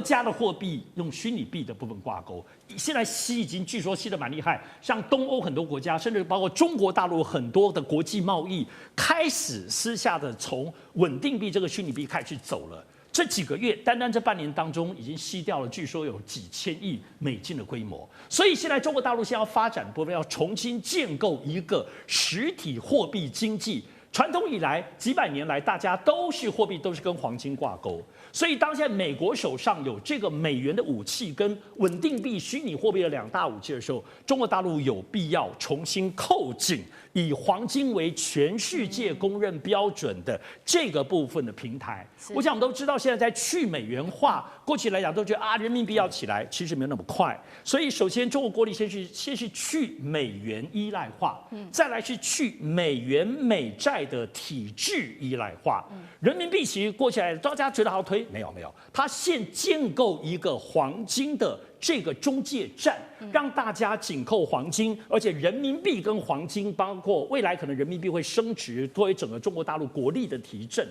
家的货币用虚拟币的部分挂钩，现在吸已经据说吸得蛮厉害，像东欧很多国家，甚至包括中国大陆很多的国际贸易开始私下的从稳定币这个虚拟币开始走了。这几个月，单这半年当中，已经吸掉了，据说有几千亿美金的规模。所以现在中国大陆现在要发展部分，要重新建构一个实体货币经济。传统以来几百年来，大家都是货币都是跟黄金挂钩，所以当现在美国手上有这个美元的武器跟稳定币虚拟货币的2大武器的时候，中国大陆有必要重新扣紧以黄金为全世界公认标准的这个部分的平台。我想我们都知道，现在在去美元化，过去来讲都觉得人民币要起来，其实没有那么快。所以首先中国国力先是去美元依赖化，再来是去美元美债的体制依赖化。人民币其实过起来，大家觉得好推，没有，它现建构一个黄金的这个中介站，让大家紧扣黄金，而且人民币跟黄金，包括未来可能人民币会升值，作为整个中国大陆国力的提振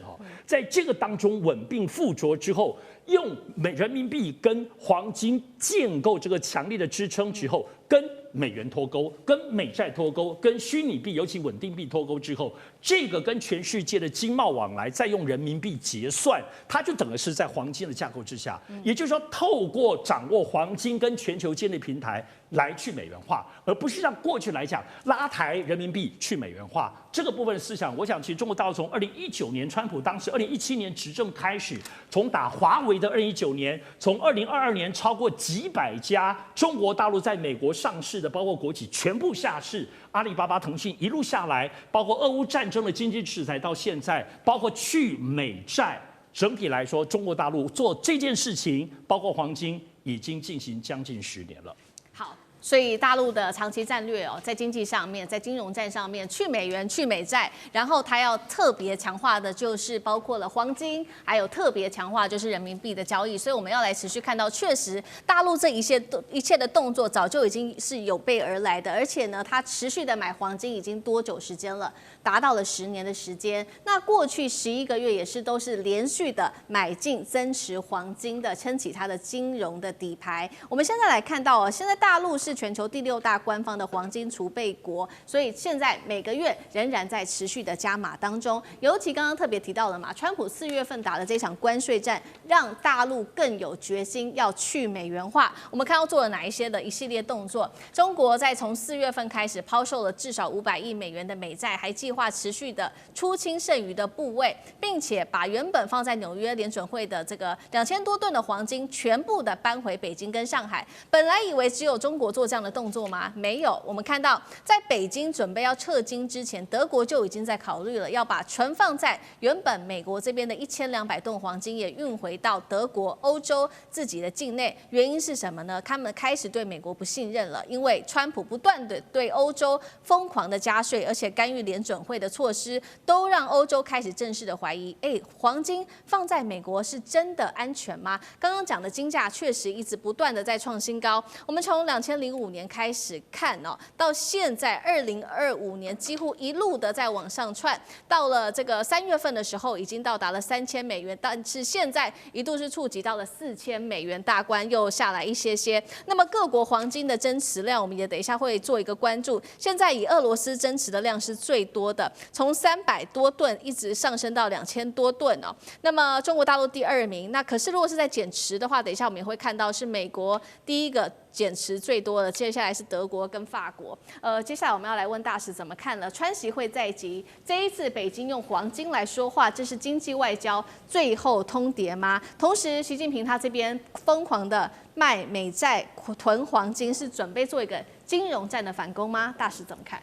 在这个当中稳并附着之后，用人民币跟黄金建构这个强力的支撑之后，跟美元脱钩，跟美债脱钩，跟虚拟币尤其稳定币脱钩之后，这个跟全世界的经贸往来再用人民币结算，它就等于是在黄金的架构之下，也就是说透过掌握黄金跟全球间的平台来去美元化，而不是像过去来讲拉抬人民币去美元化这个部分的思想。我想其实中国大陆从2019年川普当时2017年执政开始，从打华为的2019年，从2022年超过几百家中国大陆在美国上市的包括国企全部下市，阿里巴巴、腾讯一路下来，包括俄乌战争的经济制裁到现在，包括去美债，整体来说中国大陆做这件事情，包括黄金已经进行将近10年了。好，所以大陆的长期战略在经济上面，在金融战上面，去美元、去美债，然后它要特别强化的就是包括了黄金，还有特别强化就是人民币的交易。所以我们要来持续看到，确实大陆这一切的动作早就已经是有备而来的，而且呢，它持续的买黄金已经多久时间了？达到了10年的时间。那过去11个月也是都是连续的买进增持黄金的，撑起它的金融的底牌。我们现在来看到现在大陆是全球第6大官方的黄金储备国，所以现在每个月仍然在持续的加码当中。尤其刚刚特别提到了嘛，川普4月份打的这场关税战，让大陆更有决心要去美元化。我们看到做了哪一些的一系列动作？中国在从4月份开始抛售了至少500亿美元的美债，还计划持续的出清剩余的部位，并且把原本放在纽约联准会的这个2000多吨的黄金全部的搬回北京跟上海。本来以为只有中国做这样的动作吗？没有，我们看到在北京准备要撤金之前，德国就已经在考虑了，要把存放在原本美国这边的1200吨黄金也运回到德国、欧洲自己的境内。原因是什么呢？他们开始对美国不信任了，因为川普不断的对欧洲疯狂的加税，而且干预联准会的措施，都让欧洲开始正式的怀疑，黄金放在美国是真的安全吗？刚刚讲的金价确实一直不断的在创新高，我们从2005年开始看哦，到现在2025年几乎一路的在往上窜，到了这个3月份的时候已经到达了3000美元，但是现在一度是触及到了4000美元大关，又下来一些些。那么各国黄金的增持量，我们也等一下会做一个关注。现在以俄罗斯增持的量是最多的，从300多吨一直上升到2000多吨哦。那么中国大陆第2名，那可是如果是在减持的话，等一下我们也会看到是美国第一个减持最多的，接下来是德国跟法国。接下来我们要来问大使怎么看了。川习会在即，这一次北京用黄金来说话，这是经济外交最后通牒吗？同时，习近平他这边疯狂的卖美债、囤黄金，是准备做一个金融战的反攻吗？大使怎么看？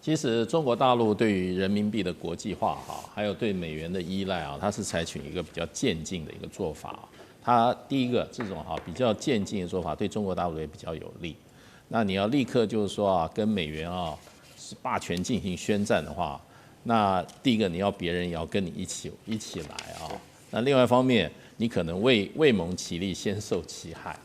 其实中国大陆对于人民币的国际化还有对美元的依赖它是采取一个比较渐进的一个做法。它第一个这种比较渐进的做法对中国大陆也比较有利。那你要立刻就是说跟美元是霸权进行宣战的话，那第一个你要别人也要跟你一起来那另外一方面，你可能未蒙其利先受其害。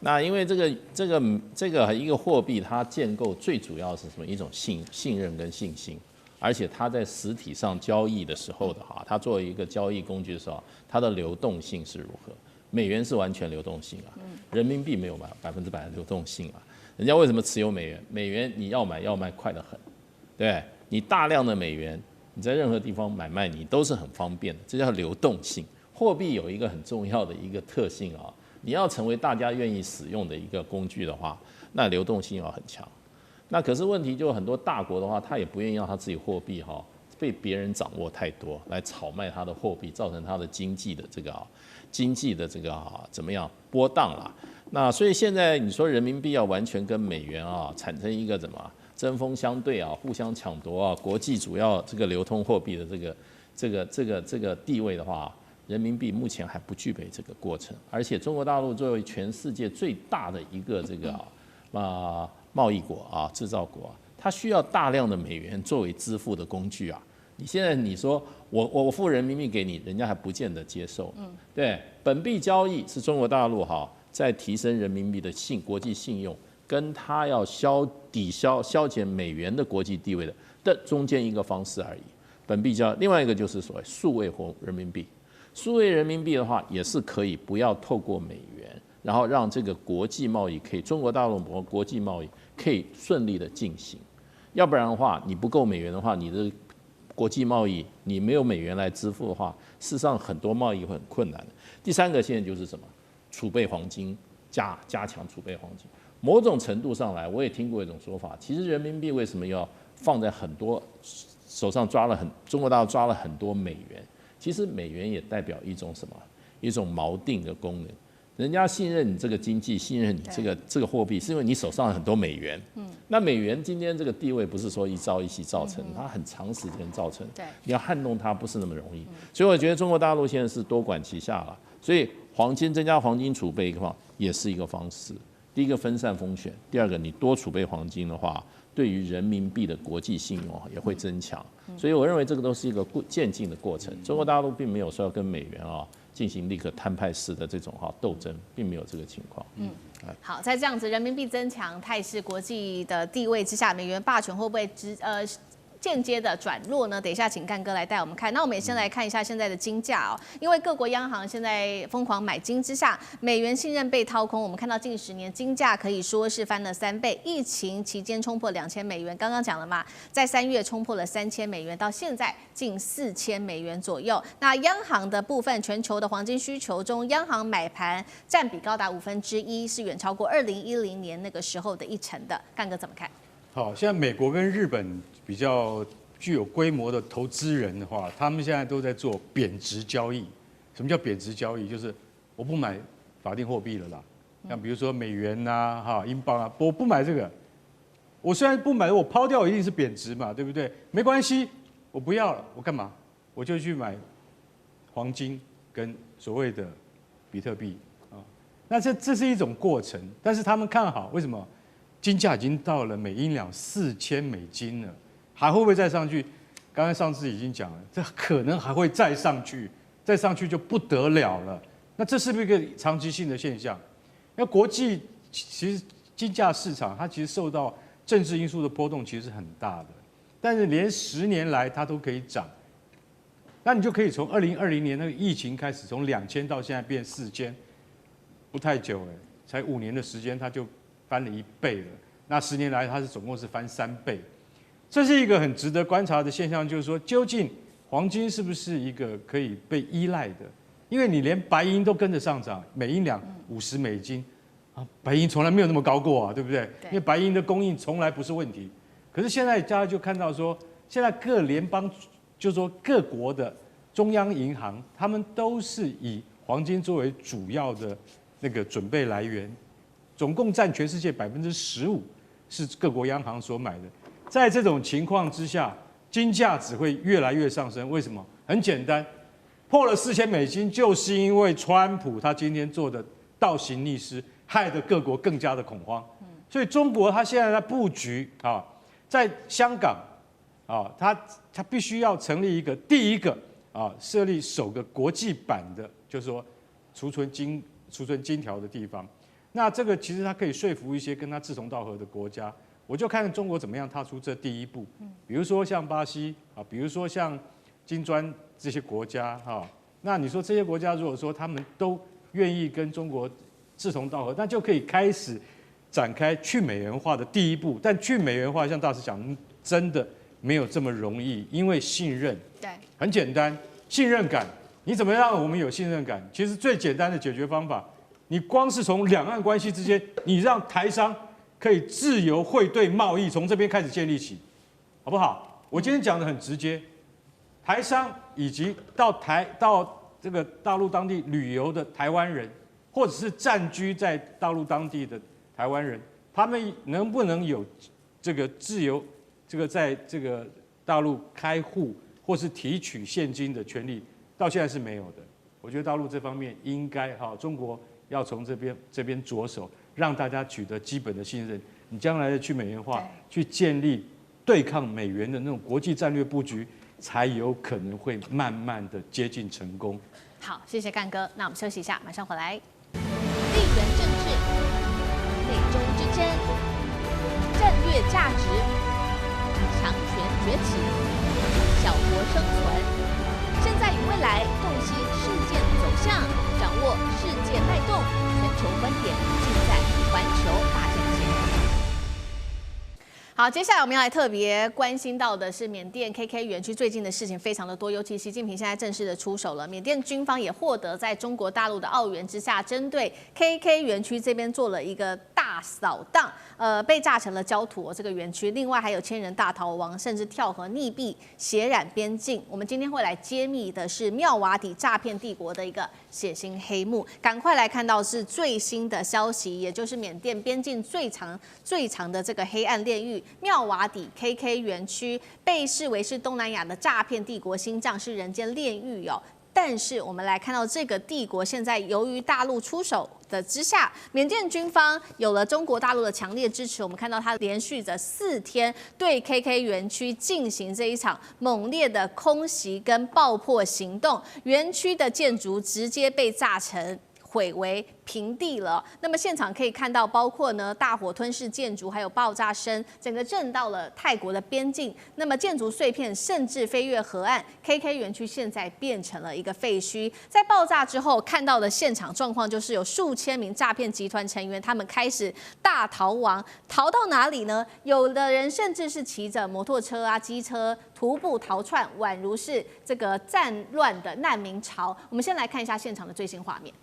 那因为这个一个货币它建构最主要是什么？一种信任跟信心，而且它在实体上交易的时候的它作为一个交易工具的时候，它的流动性是如何？美元是完全流动性人民币没有100%的流动性人家为什么持有美元？美元你要买要卖快得很，对，你大量的美元，你在任何地方买卖你都是很方便的，这叫流动性。货币有一个很重要的一个特性你要成为大家愿意使用的一个工具的话，那流动性要很强。那可是问题就很多大国的话，他也不愿意让他自己货币被别人掌握太多，来炒卖他的货币，造成他的经济的这个怎么样波荡啦。那所以现在你说人民币要完全跟美元产生一个针锋相对互相抢夺国际主要这个流通货币的这个地位的话，人民币目前还不具备这个过程。而且中国大陆作为全世界最大的一个贸易国制造国它需要大量的美元作为支付的工具你现在你说我付人民币给你，人家还不见得接受。对，本币交易是中国大陆在提升人民币的国际信用，跟它要消减美元的国际地位的中间一个方式而已。本币交易，另外一个就是所谓数位人民币。数位人民币的话，也是可以不要透过美元，然后让这个国际贸易中国大陆国际贸易可以顺利的进行。要不然的话，你不够美元的话，你的国际贸易你没有美元来支付的话，事实上很多贸易会很困难的。第三个现在就是什么？储备黄金，加强储备黄金。某种程度上来，我也听过一种说法，其实人民币为什么要放在很多手上中国大陆抓了很多美元？其实美元也代表一种什么？一种锚定的功能。人家信任你这个经济，信任你这个货币，是因为你手上很多美元。那美元今天这个地位不是说一朝一夕造成，它很长时间造成。你要撼动它不是那么容易。所以我觉得中国大陆现在是多管齐下了。所以增加黄金储备的话，也是一个方式。第一个分散风险，第二个你多储备黄金的话，对于人民币的国际信用也会增强。所以我认为这个都是一个渐进的过程。中国大陆并没有说要跟美元进行立刻摊派式的这种斗争，并没有这个情况。好，在这样子人民币增强、态势国际的地位之下，美元霸权会不会间接的转弱呢？等一下，请干哥来带我们看。那我们也先来看一下现在的金价因为各国央行现在疯狂买金之下，美元信任被掏空。我们看到近10年金价可以说是翻了3倍，疫情期间冲破2000美元，刚刚讲了嘛，在3月冲破了3000美元，到现在近4000美元左右。那央行的部分，全球的黄金需求中，央行买盘占比高达1/5，是远超过2010年那个时候的1成的。干哥怎么看？好，现在美国跟日本比较具有规模的投资人的话，他们现在都在做贬值交易。什么叫贬值交易？就是我不买法定货币了啦，像比如说美元英镑我不买这个。我虽然不买，我抛掉一定是贬值嘛，对不对？没关系，我不要了，我干嘛？我就去买黄金跟所谓的比特币那这是一种过程，但是他们看好，为什么？金价已经到了每英两4000美金了，还会不会再上去？刚才上次已经讲了，这可能还会再上去，再上去就不得了了。那这是不是一个长期性的现象？因为国际其实金价市场它其实受到政治因素的波动其实是很大的，但是连10年来它都可以涨。那你就可以从2020年那个疫情开始，从2000到现在变4000，不太久哎，才5年的时间它就翻了1倍了。那10年来它是总共是翻3倍。这是一个很值得观察的现象，就是说，究竟黄金是不是一个可以被依赖的？因为你连白银都跟着上涨，每英两50美金，啊，白银从来没有那么高过啊，对不对？因为白银的供应从来不是问题。可是现在大家就看到说，现在各联邦，就是说各国的中央银行，他们都是以黄金作为主要的那个准备来源，总共占全世界15%是各国央行所买的。在这种情况之下，金价只会越来越上升。为什么？很简单，破了4000美金，就是因为川普他今天做的倒行逆施，害得各国更加的恐慌。所以中国他现在在布局啊，在香港啊，他必须要成立一个第一个啊，设立首个国际版的，就是说储存金条的地方。那这个其实它可以说服一些跟他志同道合的国家。我就看中国怎么样踏出这第一步，比如说像巴西啊，比如说像金砖这些国家哈，那你说这些国家如果说他们都愿意跟中国志同道合，那就可以开始展开去美元化的第一步。但去美元化，像大师讲，真的没有这么容易，因为信任，对，很简单，信任感，你怎么让我们有信任感？其实最简单的解决方法，你光是从两岸关系之间，你让台商可以自由汇兑贸易，从这边开始建立起，好不好？我今天讲的很直接，台商以及到这个大陆当地旅游的台湾人，或者是暂居在大陆当地的台湾人，他们能不能有这个自由，这个在这个大陆开户或是提取现金的权利，到现在是没有的。我觉得大陆这方面应该中国要从这边着手。让大家取得基本的信任，你将来的去美元化，去建立对抗美元的那种国际战略布局，才有可能会慢慢的接近成功。好，谢谢干哥，那我们休息一下，马上回来。地缘政治、美中之争、战略价值、强权崛起、小国生存，现在与未来洞悉事件走向，掌握世界脉动。全球观点尽在环球大战线。好，接下来我们要来特别关心到的是缅甸 KK 园区最近的事情非常的多，尤其习近平现在正式的出手了，缅甸军方也获得在中国大陆的澳元之下，针对 KK 园区这边做了一个大扫荡，被炸成了焦土这个园区，另外还有千人大逃亡，甚至跳河溺毙，血染边境。我们今天会来揭秘的是妙瓦底诈骗帝国的一个血腥黑幕，赶快来看到是最新的消息，也就是缅甸边境最长的这个黑暗炼狱妙瓦底 KK 园区，被视为是东南亚的诈骗帝国心脏，是人间炼狱哦。但是我们来看到这个帝国现在由于大陆出手的之下，缅甸军方有了中国大陆的强烈支持，我们看到它连续的4天对 KK 园区进行这一场猛烈的空袭跟爆破行动，园区的建筑直接被炸成毁为平地了。那么现场可以看到，包括呢大火吞噬建筑，还有爆炸声，整个震到了泰国的边境。那么建筑碎片甚至飞越河岸 ，KK 园区现在变成了一个废墟。在爆炸之后看到的现场状况，就是有数千名诈骗集团成员，他们开始大逃亡，逃到哪里呢？有的人甚至是骑着摩托车啊、机车徒步逃窜，宛如是这个战乱的难民潮。我们先来看一下现场的最新画面。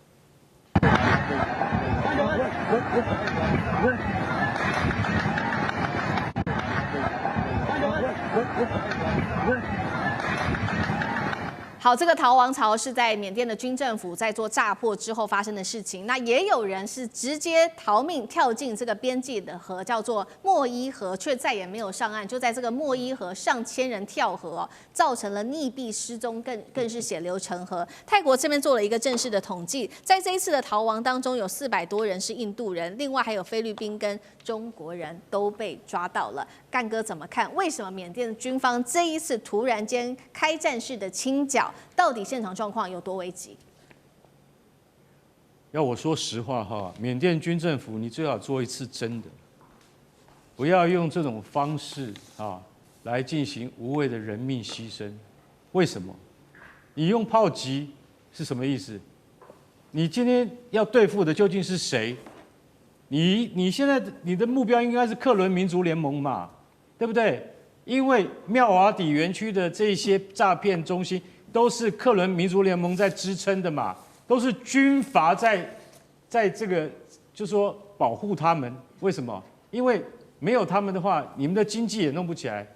好，这个逃亡潮是在缅甸的军政府在做炸破之后发生的事情。那也有人是直接逃命跳进这个边界的河，叫做莫伊河，却再也没有上岸。就在这个莫伊河，上千人跳河哦，造成了溺毙失踪，更是血流成河。泰国这边做了一个正式的统计，在这一次的逃亡当中，有400多人是印度人，另外还有菲律宾跟中国人都被抓到了。干哥怎么看？为什么缅甸军方这一次突然间开战式的清剿？到底现场状况有多危急？要我说实话哈，缅甸军政府你最好做一次真的，不要用这种方式啊来进行无谓的人命牺牲。为什么？你用炮击是什么意思？你今天要对付的究竟是谁？你现在你的目标应该是克伦民族联盟嘛，对不对？因为妙瓦底园区的这些诈骗中心都是克伦民族联盟在支撑的嘛，都是军阀在这个就说保护他们。为什么？因为没有他们的话，你们的经济也弄不起来。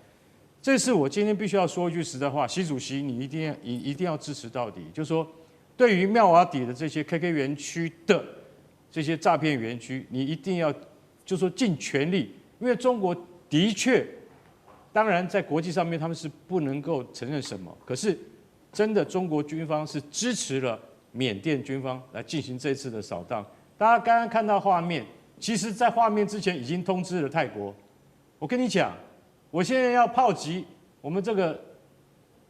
这是我今天必须要说一句实在话，习主席你一定要支持到底，就是说对于妙瓦底的这些 KK 园区的这些诈骗园区，你一定要就说尽全力，因为中国的确。当然，在国际上面他们是不能够承认什么，可是真的中国军方是支持了缅甸军方来进行这次的扫荡。大家刚刚看到画面，其实在画面之前已经通知了泰国。我跟你讲，我现在要炮击我们这个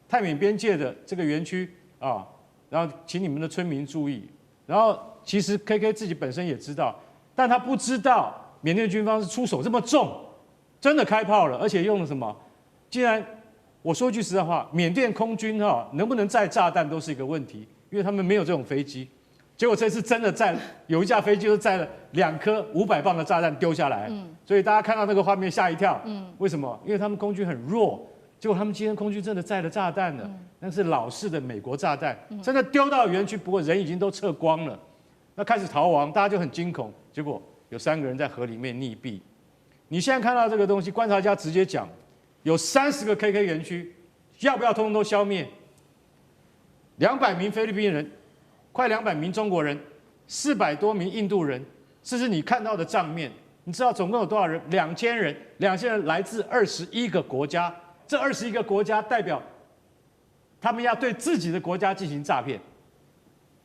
泰缅边界的这个园区啊，然后请你们的村民注意。然后其实 KK 自己本身也知道，但他不知道缅甸军方是出手这么重。真的开炮了，而且用了什么？既然我说句实在话，缅甸空军能不能载炸弹都是一个问题，因为他们没有这种飞机。结果这次真的载有一架飞机就载了2颗500磅的炸弹丢下来，所以大家看到那个画面吓一跳。为什么？因为他们空军很弱，结果他们今天空军真的载了炸弹了，那是老式的美国炸弹，真的丢到园区，不过人已经都撤光了。那开始逃亡，大家就很惊恐，结果有3个人在河里面溺毙。你现在看到这个东西，观察家直接讲，有30个 KK 园区，要不要通通都消灭？200名菲律宾人，快200名中国人，400多名印度人，这是你看到的账面。你知道总共有多少人？2000人，2000人来自21个国家，这21个国家代表他们要对自己的国家进行诈骗，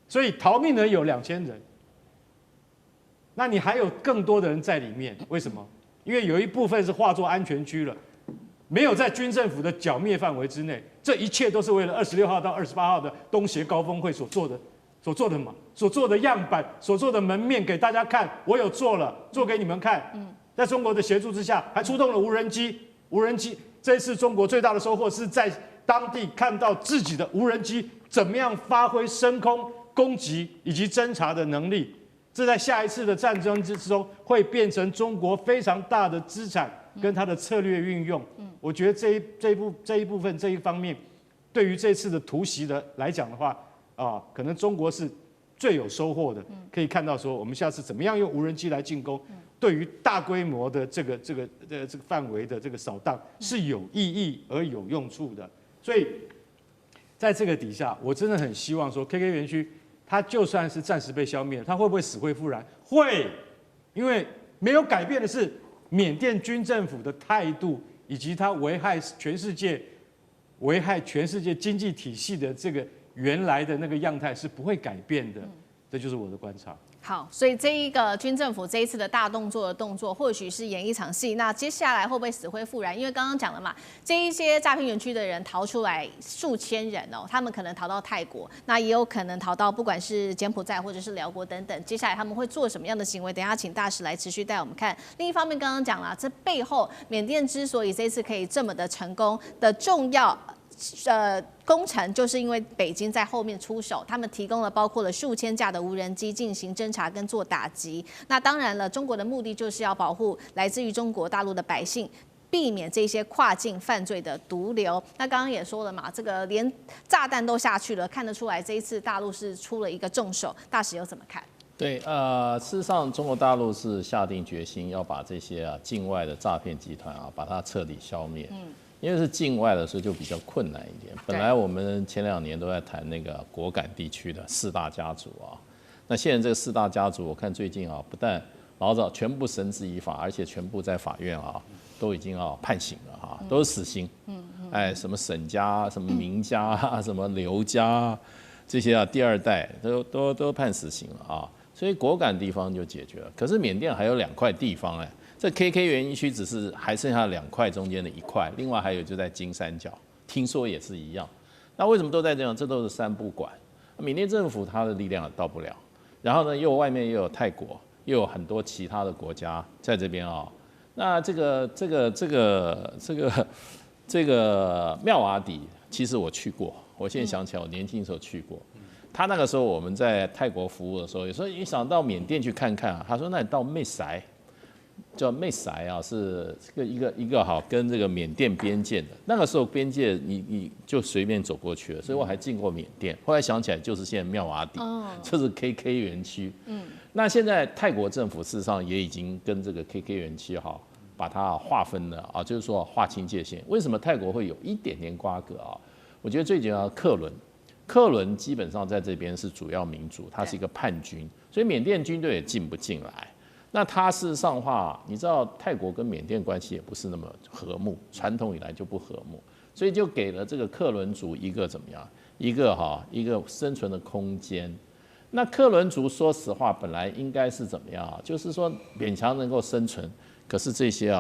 所以逃命的人有2000人，那你还有更多的人在里面，为什么？因为有一部分是划作安全区了，没有在军政府的剿灭范围之内。这一切都是为了26号到28号的东协高峰会所做的嘛，所做的样板，所做的门面给大家看。我有做了，做给你们看。在中国的协助之下，还出动了无人机。无人机这一次中国最大的收获是在当地看到自己的无人机怎么样发挥升空攻击以及侦察的能力。这在下一次的战争之中会变成中国非常大的资产跟它的策略运用。我觉得这一部分这一方面，对于这次的突袭的来讲的话，可能中国是最有收获的。可以看到说，我们下次怎么样用无人机来进攻，对于大规模的这个范围的这个扫荡是有意义而有用处的。所以在这个底下，我真的很希望说 ，KK 园区。它就算是暂时被消灭了，它会不会死灰复燃？会，因为没有改变的是缅甸军政府的态度，以及它危害全世界经济体系的这个原来的那个样态是不会改变的。这就是我的观察。好，所以这一个军政府这一次的大动作，或许是演一场戏。那接下来会不会死灰复燃？因为刚刚讲了嘛，这一些诈骗园区的人逃出来数千人哦，他们可能逃到泰国，那也有可能逃到不管是柬埔寨或者是辽国等等。接下来他们会做什么样的行为？等一下请大使来持续带我们看。另一方面，刚刚讲了，这背后缅甸之所以这次可以这么的成功的重要。工程就是因为北京在后面出手，他们提供了包括了数千架的无人机进行侦查跟做打击。那当然了，中国的目的就是要保护来自于中国大陆的百姓，避免这些跨境犯罪的毒瘤。那刚刚也说了嘛，这个连炸弹都下去了，看得出来这一次大陆是出了一个重手。大使又怎么看？对，事实上，中国大陆是下定决心要把这些境外的诈骗集团把它彻底消灭。因为是境外的，所以就比较困难一点。本来我们前2年都在谈那个果敢地区的4大家族啊，那现在这个4大家族，我看最近啊，不但老早全部绳之以法，而且全部在法院啊都已经判刑了哈，都是死刑。哎，什么沈家、什么明家、什么刘家，这些第2代都判死刑了啊。所以果敢地方就解决了。可是缅甸还有2块地方哎。这 KK 园艺区只是还剩下2块中间的1块，另外还有就在金三角，听说也是一样。那为什么都在这样？这都是3不管。缅甸政府它的力量也到不了，然后呢，外面又有泰国，又有很多其他的国家在这边啊。那这个妙瓦底，其实我去过，我现在想起来，我年轻的时候去过。他那个时候我们在泰国服务的时候，有时候一想到缅甸去看看啊，他说那你到妹塞。叫妹塞啊，是一个好跟这个缅甸边界的。那个时候边界你就随便走过去了，所以我还进过缅甸。后来想起来就是现在妙瓦底，就是 KK 园区。那现在泰国政府事实上也已经跟这个 KK 园区把它划分了啊，就是说划清界限。为什么泰国会有一点点瓜葛啊？我觉得最主要克伦基本上在这边是主要民主，它是一个叛军，所以缅甸军队也进不进来。那它事实上的话，你知道泰国跟缅甸关系也不是那么和睦，传统以来就不和睦，所以就给了这个克伦族一个怎么样，一个生存的空间。那克伦族说实话本来应该是怎么样，就是说勉强能够生存，可是这些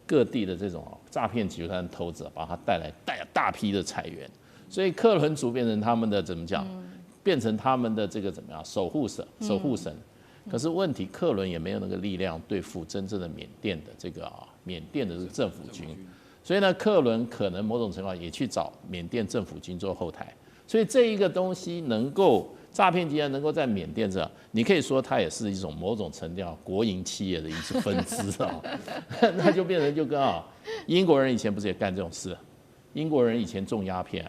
各地的这种诈骗集团投资把它带来大批的裁员，所以克伦族变成他们的怎么讲，变成他们的这个怎么样守护神。可是问题，克伦也没有那个力量对付真正的缅甸的这个政府军，所以呢，克伦可能某种程度上也去找缅甸政府军做后台，所以这一个东西能够诈骗集团能够在缅甸这，你可以说它也是一种某种程度国营企业的一种分支那就变成就跟英国人以前不是也干这种事，英国人以前种鸦片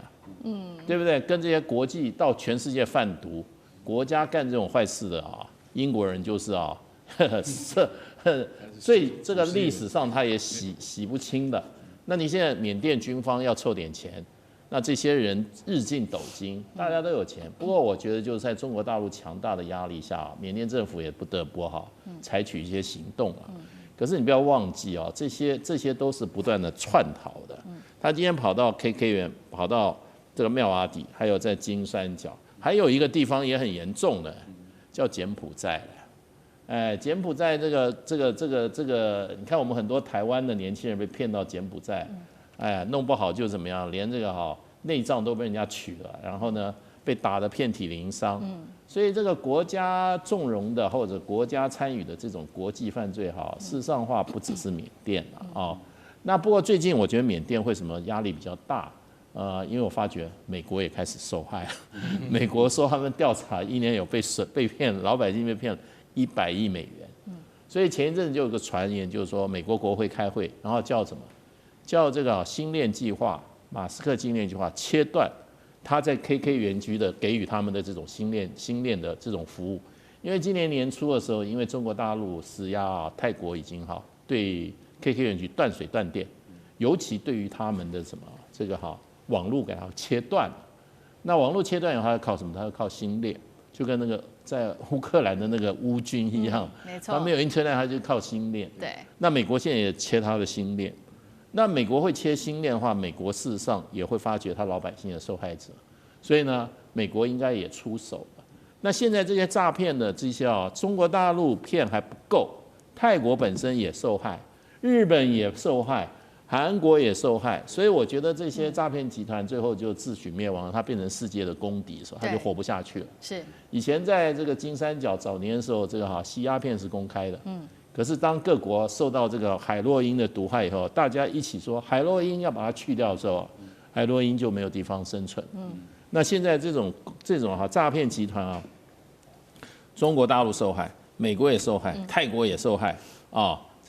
对不对？跟这些国际到全世界贩毒国家干这种坏事的英国人就是所以这个历史上他也洗不清的。那你现在缅甸军方要凑点钱，那这些人日进斗金，大家都有钱。不过我觉得就是在中国大陆强大的压力下，缅甸政府也不得不采取一些行动了。可是你不要忘记这些都是不断的窜逃的。他今天跑到 KK 园，跑到这个妙瓦底，还有在金三角，还有一个地方也很严重的。叫柬埔寨柬埔寨这个，你看我们很多台湾的年轻人被骗到柬埔寨，弄不好就怎么样，连这个内脏都被人家取了，然后呢被打得遍体鳞伤。所以这个国家纵容的或者国家参与的这种国际犯罪事实上话不只是缅甸那不过最近我觉得缅甸为什么压力比较大？因为我发觉美国也开始受害了。美国说他们调查1年有被骗，老百姓被骗了100亿美元。所以前一阵就有个传言，就是说美国国会开会，然后叫什么？叫这个星链计划，马斯克星链计划切断他在 KK 园区的给予他们的这种星链的这种服务。因为今年年初的时候，因为中国大陆施压泰国已经对 KK 园区断水断电，尤其对于他们的什么这个网络给它切断了。那网络切断以后，它要靠什么？它要靠星链，就跟那个在乌克兰的那个乌军一样，没错，它没有 Internet，它就靠星链。对。那美国现在也切它的星链，那美国会切星链的话，美国事实上也会发觉它老百姓的受害者，所以呢，美国应该也出手了。那现在这些诈骗的这些中国大陆骗还不够，泰国本身也受害，日本也受害。韩国也受害，所以我觉得这些诈骗集团最后就自取灭亡了，它变成世界的公敌的时候，它就活不下去了。是以前在这个金三角早年的时候，这个吸鸦片是公开的，可是当各国受到这个海洛因的毒害以后，大家一起说海洛因要把它去掉的时候，海洛因就没有地方生存。那现在这种诈骗集团中国大陆受害，美国也受害，泰国也受害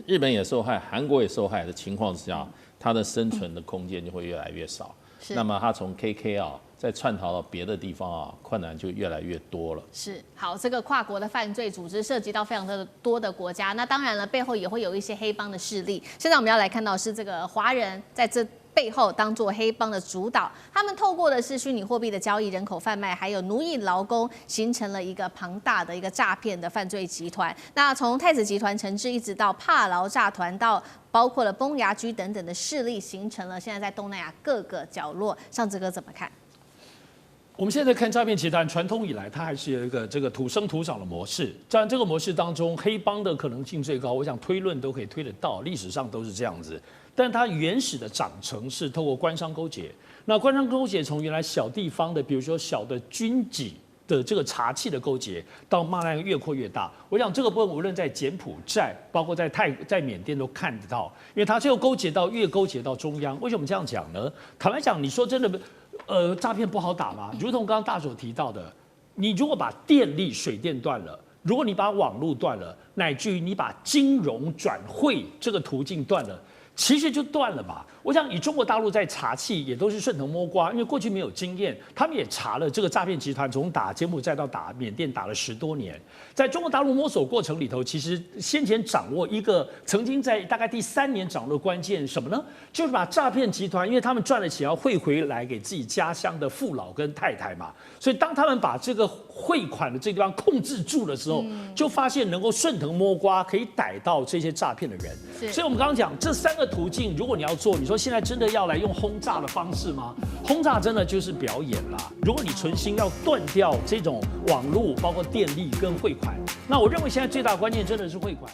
日本也受害，韩国也受害的情况之下，它的生存的空间就会越来越少。那么它从 KK 再窜逃到别的地方困难就越来越多了。是好，这个跨国的犯罪组织涉及到非常的多的国家，那当然了，背后也会有一些黑帮的势力。现在我们要来看到是这个华人在背后当作黑帮的主导，他们透过的是虚拟货币的交易、人口贩卖，还有奴役劳工，形成了一个庞大的一个诈骗的犯罪集团。那从太子集团惩治，一直到帕劳诈团，到包括了崩牙驹等等的势力，形成了现在在东南亚各个角落。尚志哥怎么看？我们现在看诈骗集团，传统以来它还是有一个这个土生土长的模式。在这个模式当中，黑帮的可能性最高，我想推论都可以推得到，历史上都是这样子。但它原始的长成是透过官商勾结。那官商勾结从原来小地方的，比如说小的军级的这个茶器的勾结，到慢慢越扩越大。我想这个部分无论在柬埔寨，包括在缅甸都看得到，因为它最后越勾结到中央。为什么这样讲呢？坦白讲，你说真的，诈骗不好打吗？如同刚刚大所提到的，你如果把电力、水电断了，如果你把网络断了，乃至于你把金融转汇这个途径断了，其实就断了吧。我想以中国大陆在查气也都是顺藤摸瓜，因为过去没有经验，他们也查了这个诈骗集团从打柬埔寨到打缅甸打了10多年，在中国大陆摸索过程里头，其实先前掌握一个曾经在大概第3年掌握的关键什么呢？就是把诈骗集团，因为他们赚了钱要汇回来给自己家乡的父老跟太太嘛，所以当他们把这个汇款的这个地方控制住的时候，就发现能够顺藤摸瓜，可以逮到这些诈骗的人。所以我们刚刚讲这3个途径，如果你要做，你说现在真的要来用轰炸的方式吗？轰炸真的就是表演啦。如果你存心要断掉这种网络，包括电力跟汇款，那我认为现在最大的关键真的是汇款。